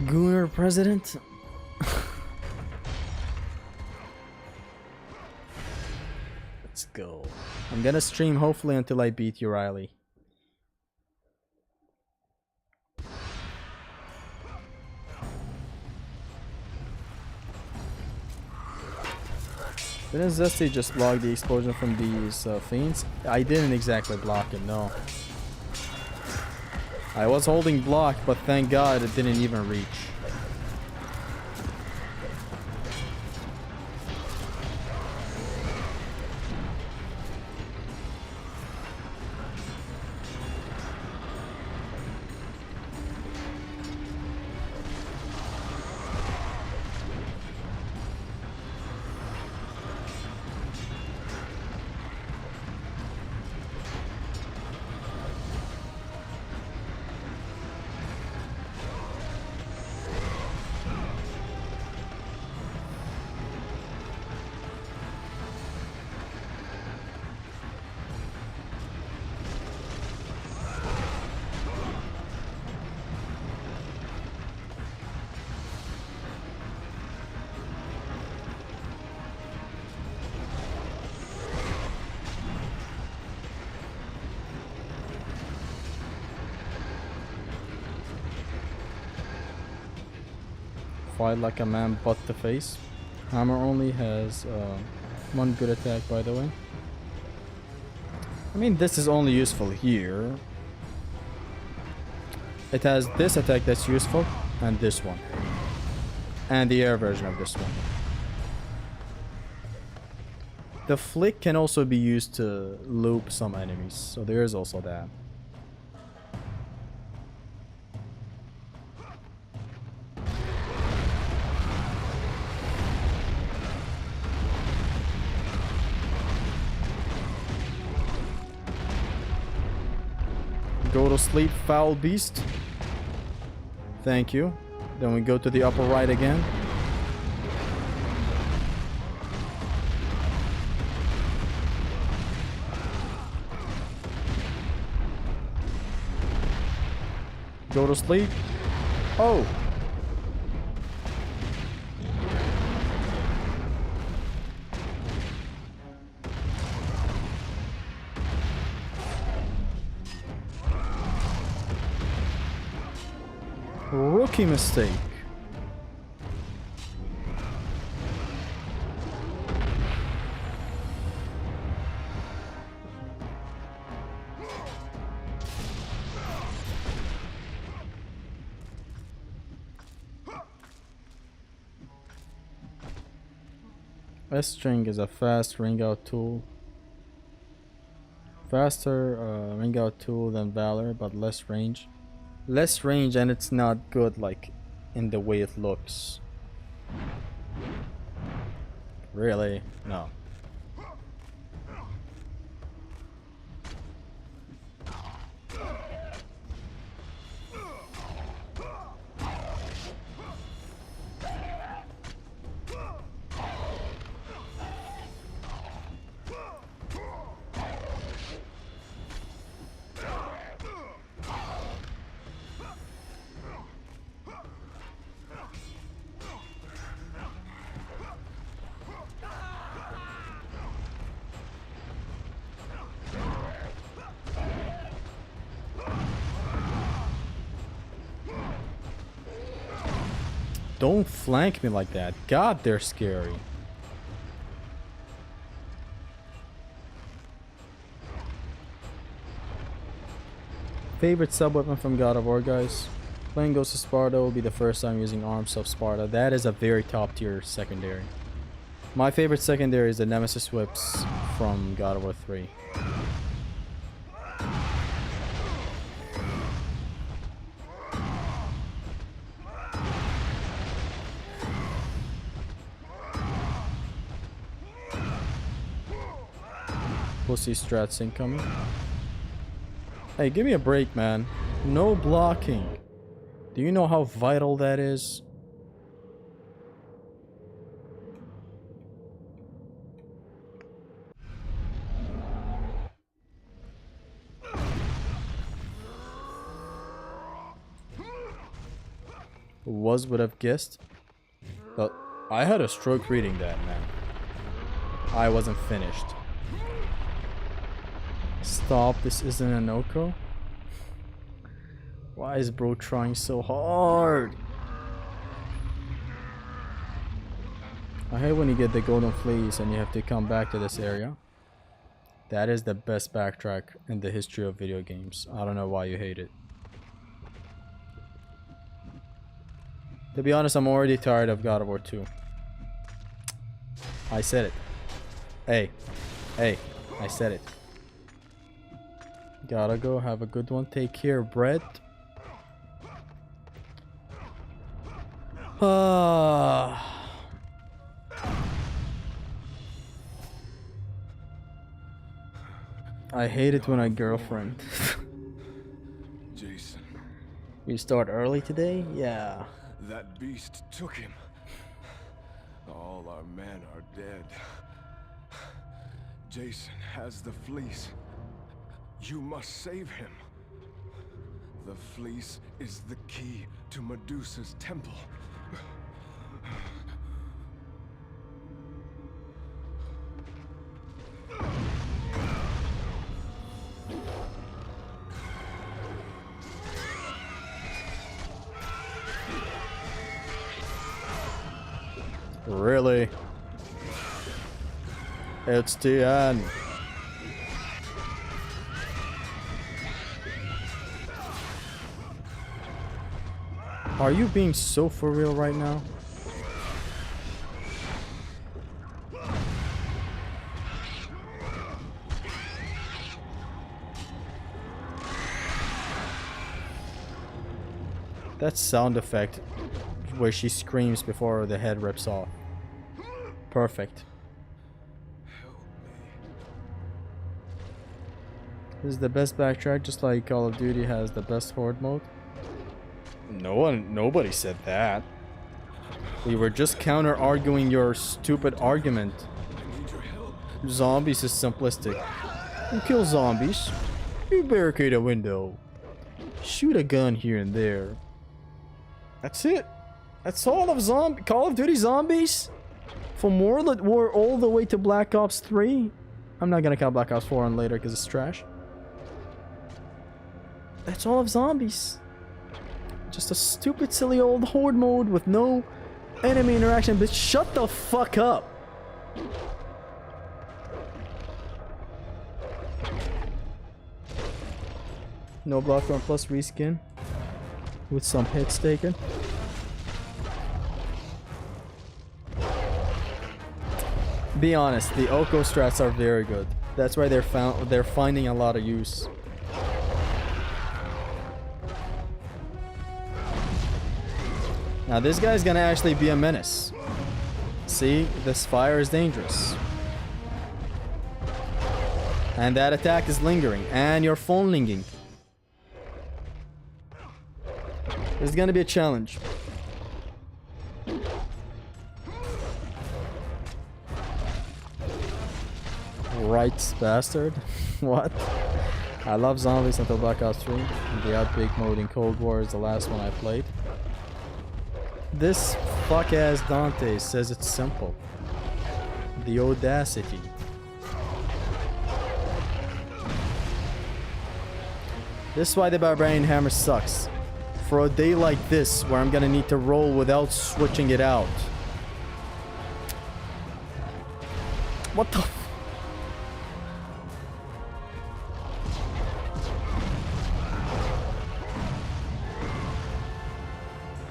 Gooner president? Let's go. I'm gonna stream hopefully until I beat you, Riley. Didn't Zesty just block the explosion from these fiends? I didn't exactly block it, no. I was holding block, but thank God it didn't even reach. Fight like a man, butt to face. Hammer only has one good attack, by the way. I mean, this is only useful here. It has this attack that's useful, and this one. And the air version of this one. The flick can also be used to loop some enemies, so there is also that. Go to sleep, foul beast. Thank you. Then we go to the upper right again. Go to sleep. Oh! Rookie mistake. S-string is a fast ring out tool. Faster ring out tool than Valor, but less range. Less range, and it's not good like in the way it looks. Really? No. Don't flank me like that. God, they're scary. Favorite sub-weapon from God of War, guys? Playing Ghost of Sparta will be the first time using Arms of Sparta. That is a very top tier secondary. My favorite secondary is the Nemesis Whips from God of War 3. Pussy strats incoming. Hey, give me a break, man. No blocking. Do you know how vital that is? would have guessed. But I had a stroke reading that, man. I wasn't finished. Stop, this isn't an Oko. Why is bro trying so hard? I hate when you get the golden fleece and you have to come back to this area. That is the best backtrack in the history of video games. I don't know why you hate it. To be honest, I'm already tired of God of War 2. I said it. Hey. Hey. I said it. Gotta go. Have a good one. Take care, Brett. I hate it when I girlfriend. Jason, You start early today? Yeah. that beast took him. All our men are dead. Jason has the fleece. You must save him. The fleece is the key to Medusa's temple. Really? It's the end. Are you being so for real right now? That sound effect where she screams before the head rips off. Perfect. This is the best backtrack, just like Call of Duty has the best horde mode. Nobody said that. We were just counter-arguing your stupid argument. Zombies is simplistic. You kill zombies. You barricade a window. Shoot a gun here and there. That's it. That's all of Call of Duty Zombies. From World at War all the way to Black Ops 3. I'm not gonna count Black Ops 4 on later because it's trash. That's all of zombies. Just a stupid, silly old horde mode with no enemy interaction. But shut the fuck up. No block run plus reskin with some hits taken. Be honest, the Oko strats are very good. That's why they're finding a lot of use. Now this guy's gonna actually be a menace. See, this fire is dangerous. And that attack is lingering, and your phone lingering. This is gonna be a challenge. Right, bastard. What? I love zombies until Black Ops 3. And the Outbreak mode in Cold War is the last one I played. This fuck-ass Dante says it's simple. The audacity. This is why the Barbarian Hammer sucks. For a day like this, where I'm gonna need to roll without switching it out. What the f-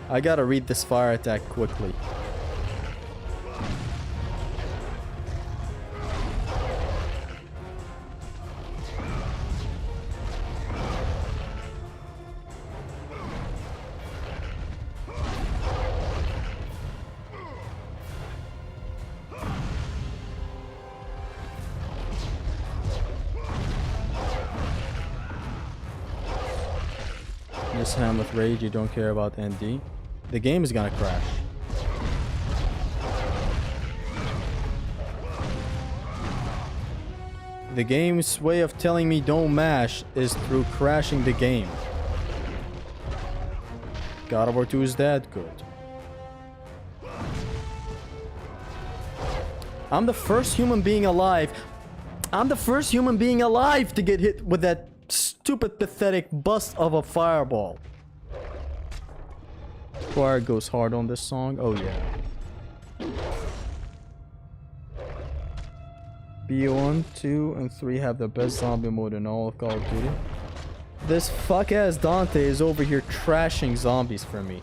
I gotta read this fire attack quickly. This hand with rage, you don't care about ND. The game is gonna crash. The game's way of telling me don't mash is through crashing the game. God of War 2 is that good. I'm the first human being alive. I'm the first human being alive to get hit with that stupid, pathetic bust of a fireball. Choir goes hard on this song. Oh yeah. B1, 2, and 3 have the best zombie mode in all of Call of Duty. This fuck-ass Dante is over here trashing zombies for me.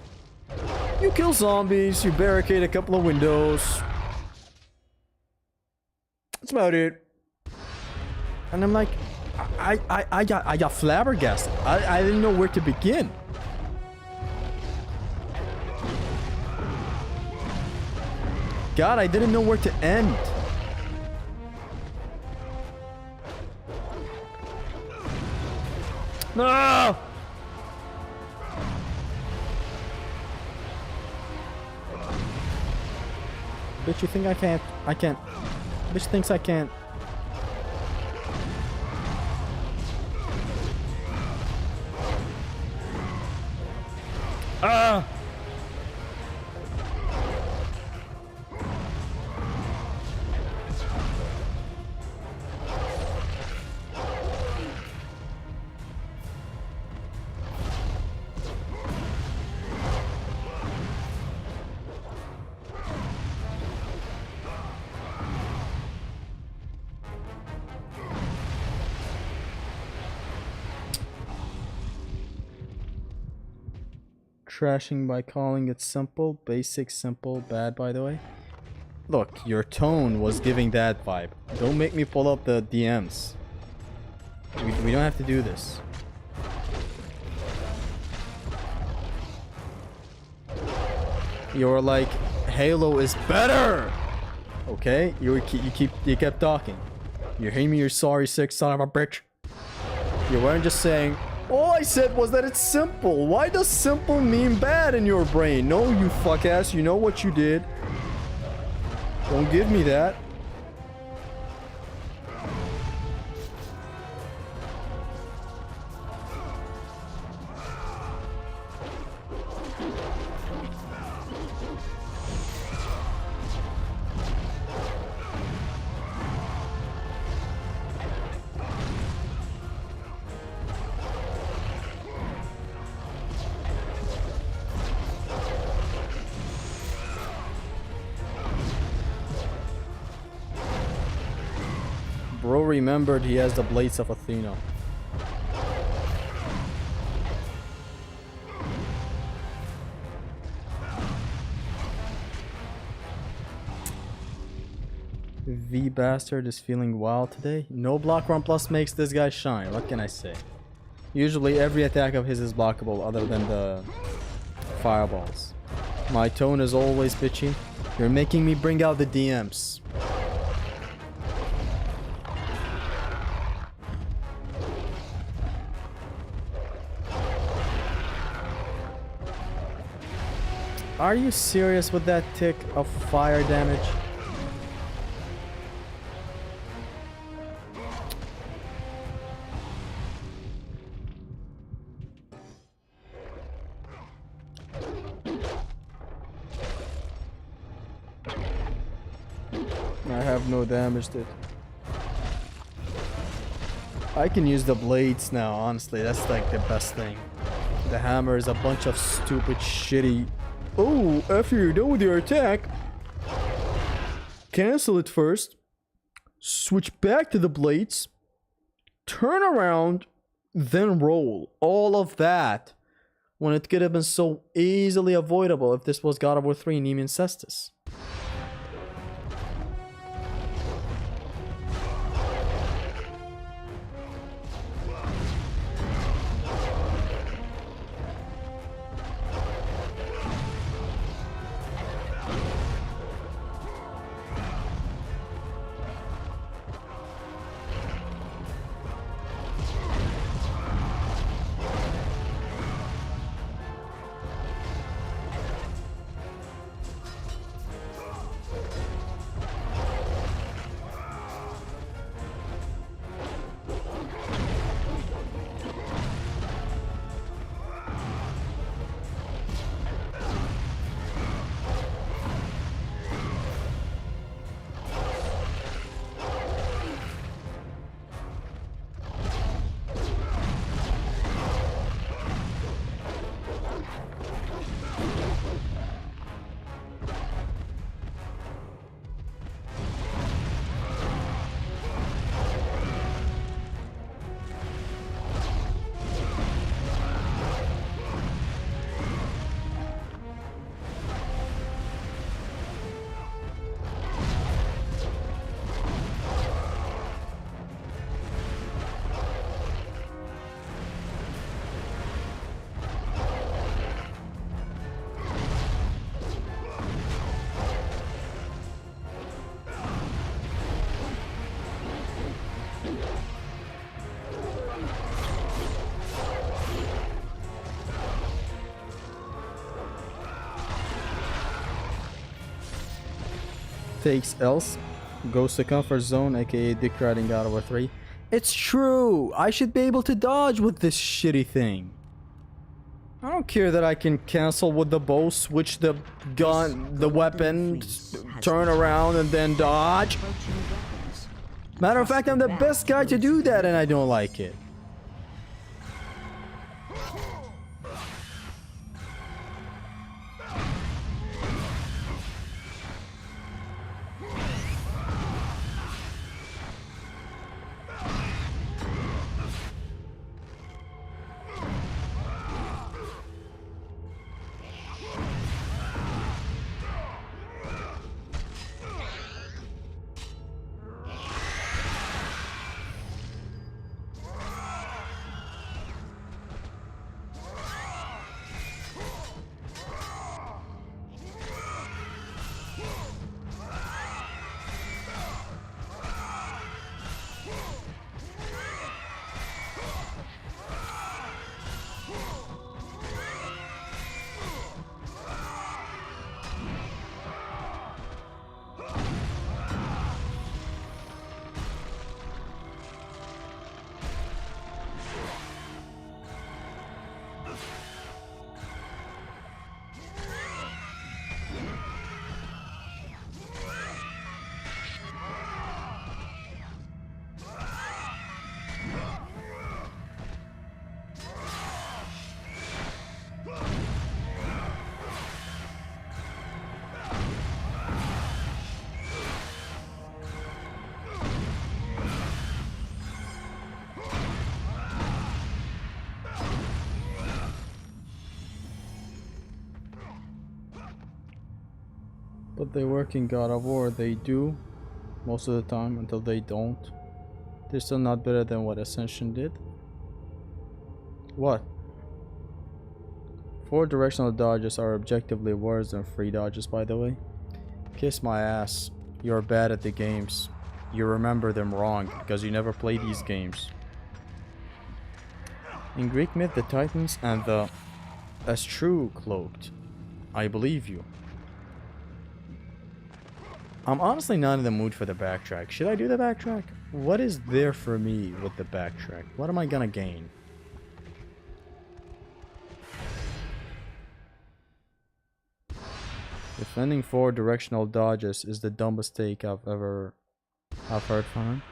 You kill zombies, you barricade a couple of windows. That's about it. And I'm like, I got flabbergasted. I didn't know where to begin. God, I didn't know where to end. No! Bitch, you think I can't? I can't. Bitch thinks I can't. Ah! Trashing by calling it simple, basic, simple, bad, by the way. Look, your tone was giving that vibe. Don't make me pull up the DMs. We don't have to do this. You're like, Halo is better! Okay? You kept talking. You hear me, you sorry sick son of a bitch? You weren't just saying, all I said was that it's simple. Why does simple mean bad in your brain? No, you fuck ass, you know what you did. Don't give me that. Bro remembered he has the blades of Athena. V bastard is feeling wild today. No block run plus makes this guy shine. What can I say? Usually every attack of his is blockable other than the fireballs. My tone is always bitchy. You're making me bring out the DMs. Are you serious with that tick of fire damage? I have no damage, dude. I can use the blades now, honestly. That's like the best thing. The hammer is a bunch of stupid, shitty... Oh, after you're done with your attack, cancel it first, switch back to the blades, turn around, then roll. All of that when it could have been so easily avoidable if this was God of War 3 Nemean Cestus. takes else goes to comfort zone, aka dick riding God of War 3. It's true! I should be able to dodge with this shitty thing. I don't care that I can cancel with the bow, switch the gun, the weapon, turn around and then dodge. Matter of fact, I'm the best guy to do that and I don't like it. But they work in God of War, they do, most of the time, until they don't. They're still not better than what Ascension did. What? 4 directional dodges are objectively worse than 3 dodges, by the way. Kiss my ass. You're bad at the games. You remember them wrong, because you never played these games. In Greek myth, the Titans and the Astru cloaked. I believe you. I'm honestly not in the mood for the backtrack. Should I do the backtrack? What is there for me with the backtrack? What am I gonna gain? Defending 4 directional dodges is the dumbest take I've heard from him.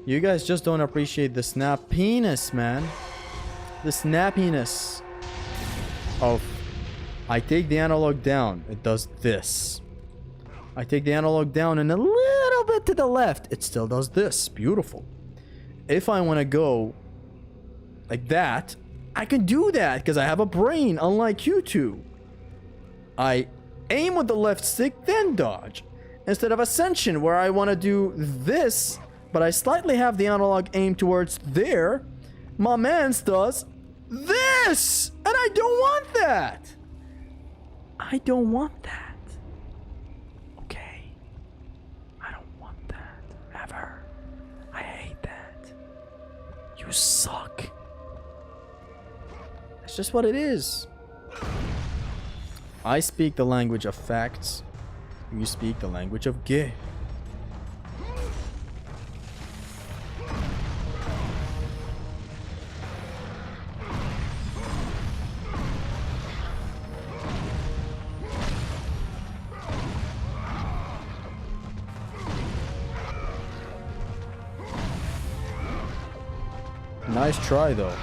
You guys just don't appreciate the snappiness, man. The snappiness of I take the analog down, it does this. I take the analog down and a little bit to the left, it still does this. Beautiful. If I want to go like that, I can do that because I have a brain, unlike you two. I aim with the left stick, then dodge. Instead of Ascension, where I want to do this, but I slightly have the analog aimed towards there, my man's does this! And I don't want that! I don't want that. Okay? I don't want that. Ever. I hate that. You suck. That's just what it is. I speak the language of facts. You speak the language of gay. Nice try, though.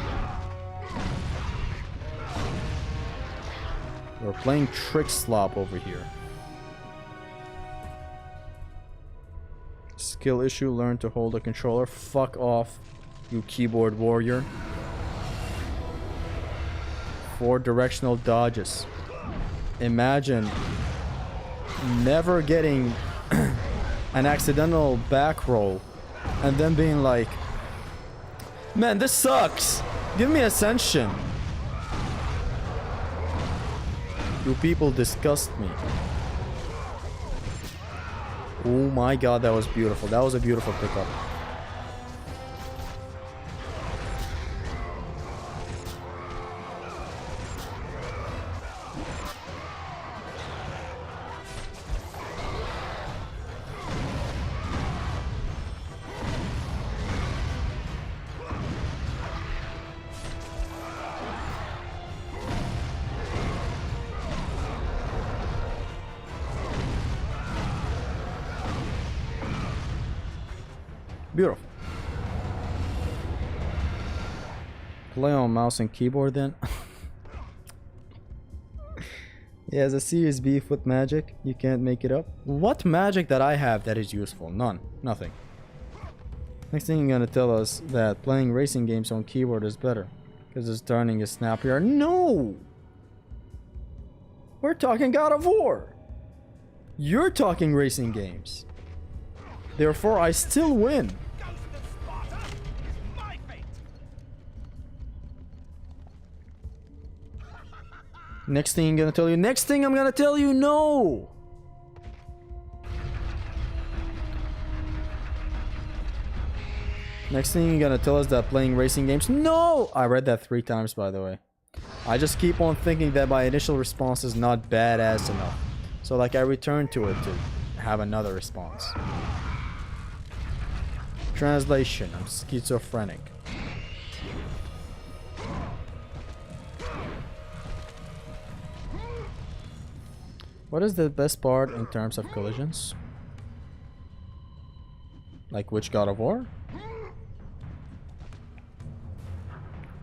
We're playing trick slop over here. Skill issue, learn to hold a controller. Fuck off, you keyboard warrior. 4 directional dodges. Imagine never getting an accidental back roll and then being like, man, this sucks. Give me Ascension. You people disgust me. Oh my god, that was beautiful. That was a beautiful pickup. Beautiful. Play on mouse and keyboard then. He has a serious beef with magic. You can't make it up. What magic that I have that is useful? None. Nothing. Next thing you're gonna tell us that playing racing games on keyboard is better because it's turning is snappier. No! We're talking God of War. You're talking racing games. Therefore, I still win. Next thing I'm gonna tell you. Next thing I'm gonna tell you. No. Next thing you're gonna tell us that playing racing games. No. I read that 3 times, by the way. I just keep on thinking that my initial response is not badass enough. So like I return to it to have another response. Translation. I'm schizophrenic. What is the best part in terms of collisions? Like which God of War?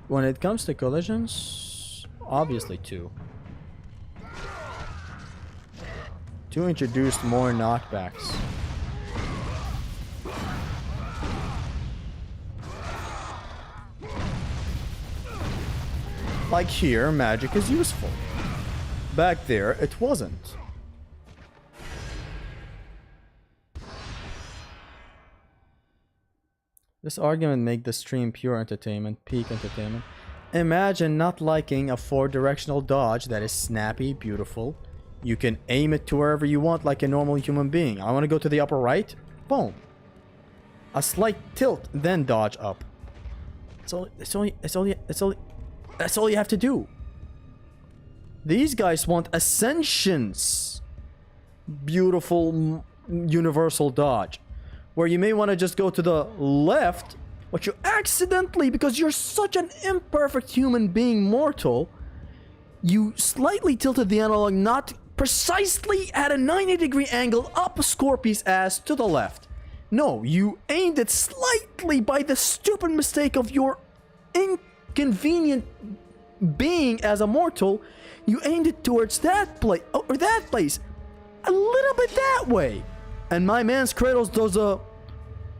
When it comes to collisions, obviously 2. 2 introduced more knockbacks. Like here, magic is useful. Back there, it wasn't. This argument make the stream pure entertainment, peak entertainment. Imagine not liking a 4-directional dodge that is snappy, beautiful. You can aim it to wherever you want like a normal human being. I want to go to the upper right. Boom. A slight tilt, then dodge up. That's all you have to do. These guys want ascensions. Beautiful universal dodge. Where you may want to just go to the left, but you accidentally, because you're such an imperfect human being mortal, you slightly tilted the analog not precisely at a 90-degree angle up Scorpy's ass to the left. No, you aimed it slightly by the stupid mistake of your inconvenient being as a mortal. You aimed it towards that place, or that place, a little bit that way. And my man's Kratos does a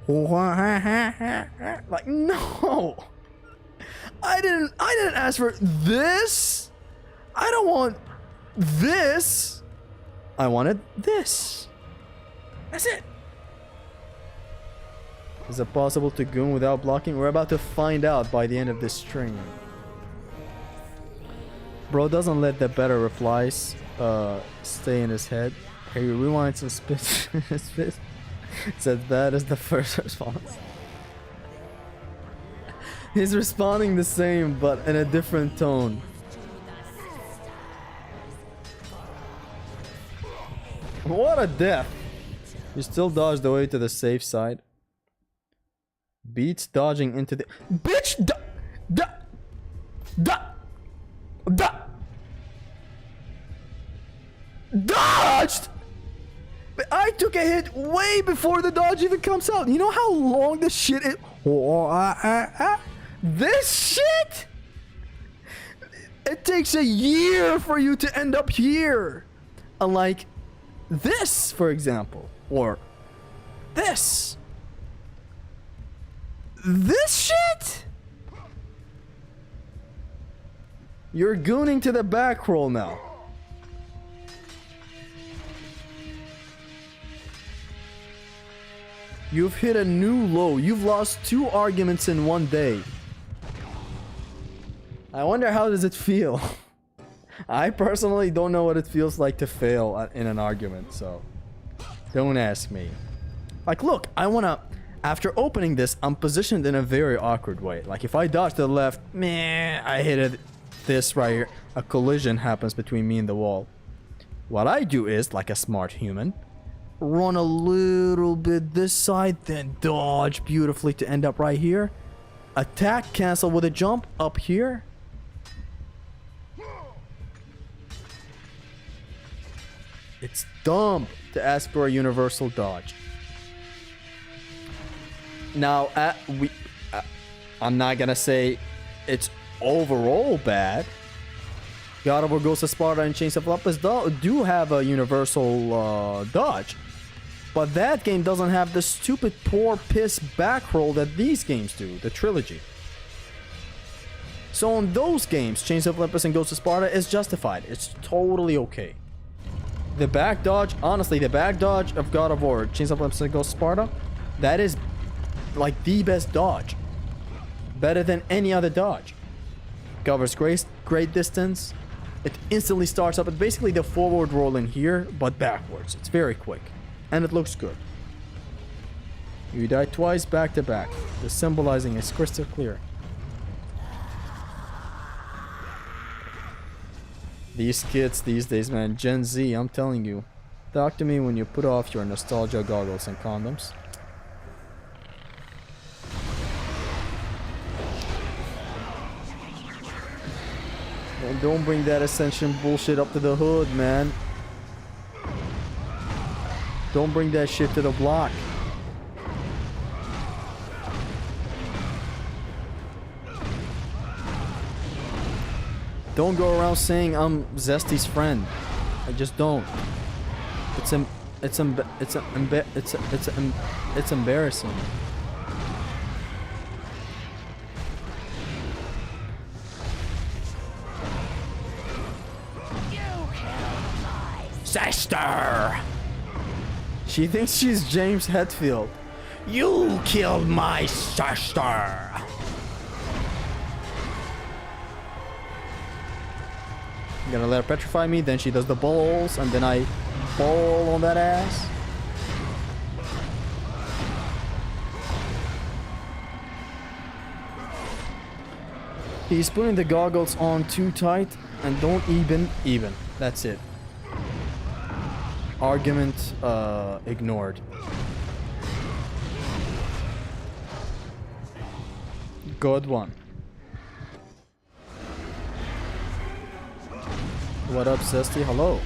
like, no. I didn't ask for this. I don't want this. I wanted this. That's it. Is it possible to goon without blocking? We're about to find out by the end of this stream. Bro doesn't let the better replies stay in his head. Hey, rewind some spit. It's as bad as the first response. He's responding the same, but in a different tone. What a death! You still dodged the way to the safe side. Beats dodging into the bitch. Dodged. I took a hit way before the dodge even comes out. You know how long this shit is? This shit? It takes a year for you to end up here. Unlike this, for example. Or this. This shit? You're gooning to the back roll now. You've hit a new low. You've lost 2 arguments in 1 day. I wonder how does it feel? I personally don't know what it feels like to fail in an argument, so don't ask me. Like, look, I wanna... After opening this, I'm positioned in a very awkward way. Like, if I dodge to the left, meh, I hit it this right here. A collision happens between me and the wall. What I do is, like a smart human, run a little bit this side, then dodge beautifully to end up right here. Attack, cancel with a jump up here. It's dumb to ask for a universal dodge. Now, I'm not gonna say it's overall bad. God of War Ghost of Sparta and Chains of Olympus do have a universal dodge. But that game doesn't have the stupid poor piss back roll that these games do, the trilogy. So in those games, Chains of Olympus and Ghost of Sparta is justified. It's totally okay. The back dodge, honestly, the back dodge of God of War, Chains of Olympus and Ghost of Sparta, that is like the best dodge. Better than any other dodge. Covers great distance. It instantly starts up. It's basically the forward roll in here, but backwards. It's very quick. And it looks good. You die twice back to back. The symbolizing is crystal clear. These kids these days, man. Gen Z, I'm telling you. Talk to me when you put off your nostalgia goggles and condoms. And don't bring that Ascension bullshit up to the hood, man. Don't bring that shit to the block. Don't go around saying I'm Zesty's friend. I just don't. It's embarrassing. Sister! She thinks she's James Hetfield. You killed my sister! I'm gonna let her petrify me, then she does the balls, and then I ball on that ass. He's putting the goggles on too tight, and don't even. That's it. Argument ignored. Good one. What up, Zesty? Hello.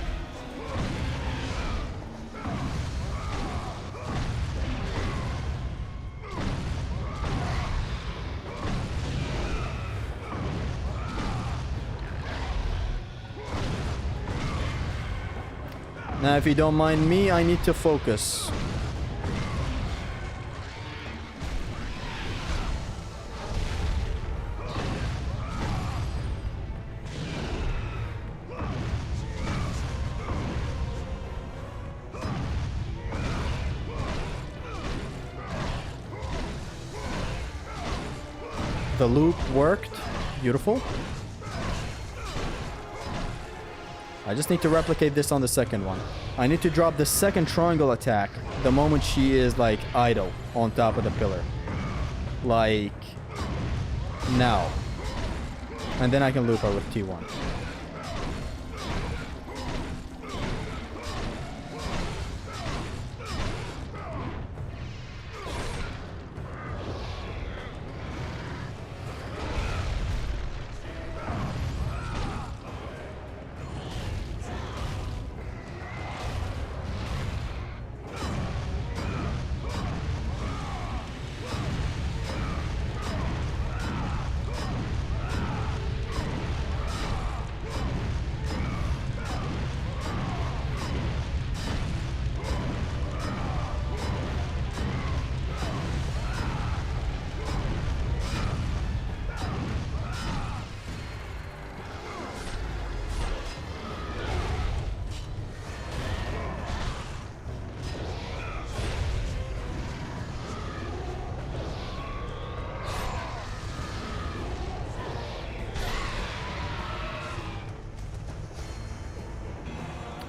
Now, if you don't mind me, I need to focus. The loop worked. Beautiful. I just need to replicate this on the second one. I need to drop the second triangle attack the moment she is like idle on top of the pillar. Like now. And then I can loop her with T1.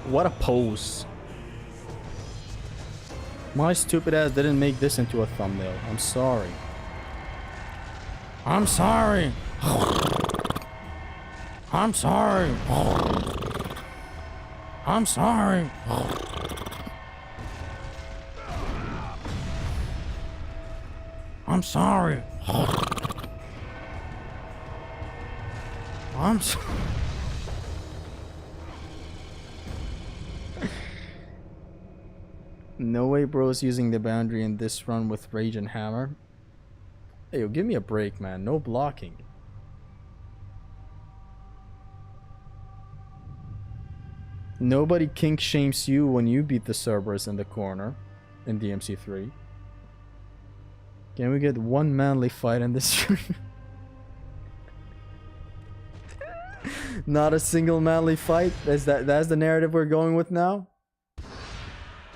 What a pose. My stupid ass didn't make this into a thumbnail. I'm sorry. I'm sorry. I'm sorry. I'm sorry. I'm sorry. I'm sorry. No way bro's using the boundary in this run with Rage and Hammer. Hey, yo, give me a break, man. No blocking. Nobody kink shames you when you beat the Cerberus in the corner in DMC3. Can we get one manly fight in this stream? Not a single manly fight? That's the narrative we're going with now?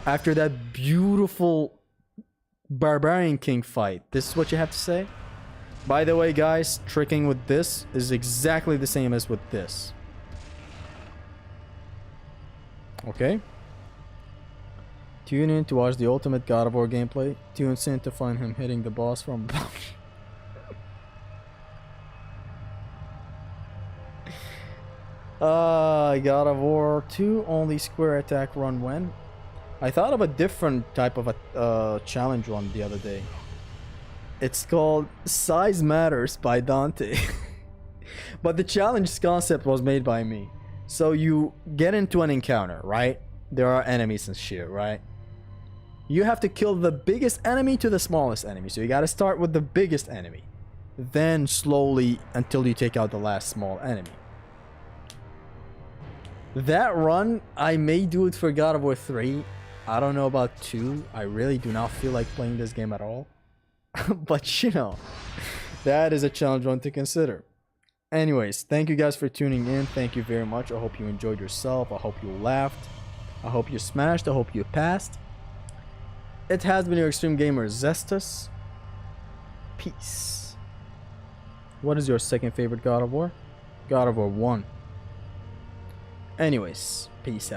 After that beautiful Barbarian King fight, this is what you have to say? By the way, guys, tricking with this is exactly the same as with this. Okay? Tune in to watch the ultimate God of War gameplay. Tune in to find him hitting the boss from above. God of War 2 only square attack run when? I thought of a different type of a challenge one the other day. It's called Size Matters by Dante. But the challenge concept was made by me. So you get into an encounter, right? There are enemies and shit, right? You have to kill the biggest enemy to the smallest enemy. So you gotta start with the biggest enemy. Then slowly until you take out the last small enemy. That run, I may do it for God of War 3. I don't know about 2. I really do not feel like playing this game at all. But you know, that is a challenge one to consider. Anyways, thank you guys for tuning in. Thank you very much. I hope you enjoyed yourself. I hope you laughed. I hope you smashed. I hope you passed. It has been your Extreme Gamer Zestus. Peace. What is your second favorite God of War? God of War 1. Anyways, peace out.